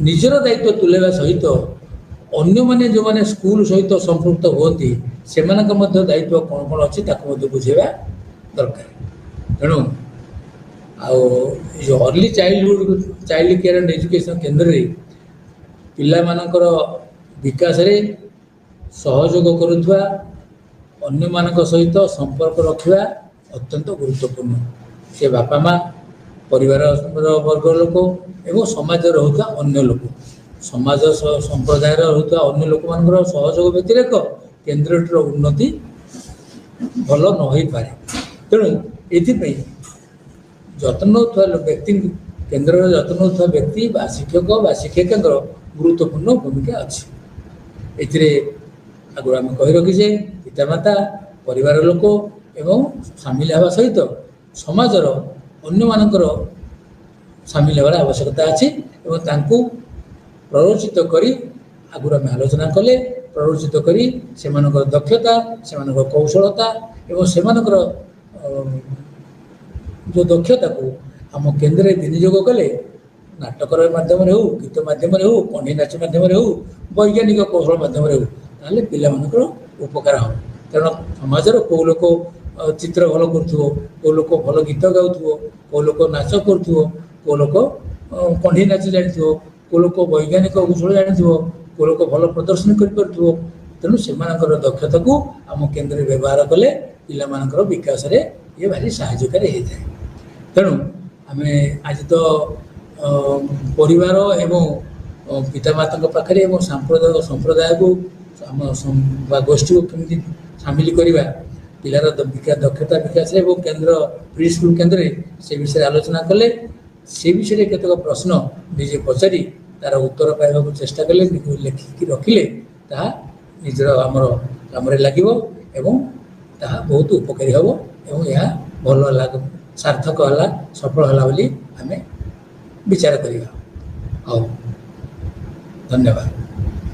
निजर दायित्व तुलेवा सहित अन्य माने जो माने स्कूल सहित संपृक्त होती से दायित्व कौन कौन अच्छी बुझेगा दरकार तेणु जो early child care and education केन्द्र में पिला मानकर विकास रे सहयोग करुवा अन्य मानक सहित संपर्क रखा अत्यंत गुरुत्वपूर्ण से बापा माँ परिवार वर्ग लोक एवं समाज रोता अन्य लोक समाज संप्रदाय रोता अन्य लोक मान सहयोग व्यतिरेक केन्द्र उन्नति भल न हो पारे तेणु ये जत्न व्यक्ति केन्द्र जत्न व्यक्ति शिक्षक शिक्षिका गुरुत्वपूर्ण भूमिका अच्छी ए आगुरी आम कही रखीचे पितामाता परिवार लोक एवं सामिल हवा सहित समाजर अन्य मानकर सामिल होवार आवश्यकता अच्छी प्ररोचित करी आगुरी आम आलोचना कले प्ररोचित करी दक्षता से कौशलता एवं से जो दक्षता को आम केन्द्र विनियोग कले नाटकर मध्यम हो गीत मध्यम हो कंढी नाच मध्यम हो वैज्ञानिक कौशल मध्यम हो ताले पिला मानकर उपकार हो कारण समाजर कौ लोक चित्र भल करुथ्वो कौ लोक भल गीत गाउथ्वो कौ लोक नाच करुथ्वो कौ लोक कंढी नाच जानिथ्वो कौ लोक वैज्ञानिक कौशल जानिथ्वो कौ लोक भल प्रदर्शन कर पारुथ्वो तेणु से दक्षता को आम केन्द्र व्यवहार कले पिला मानकर विकास रे ये भारी सहायकारी होता है तेणु आम आज तो परिवार एवं पितामाता पाखे संप्रदाय को गोष्ठी को कमी सामिल करवा पिलार दक्षता विकास केन्द्र प्री स्कूल केन्द्र से विषय आलोचना कले से विषय केतक प्रश्न निजे पचारि तार उत्तर पाइबा चेष्टा कले लिखिकी रखिले ताहा निजर आमर काम लगे बहुत उपकारी हम एवं यह भल सार्थक है सफल है बोली आम विचार करवा। धन्यवाद।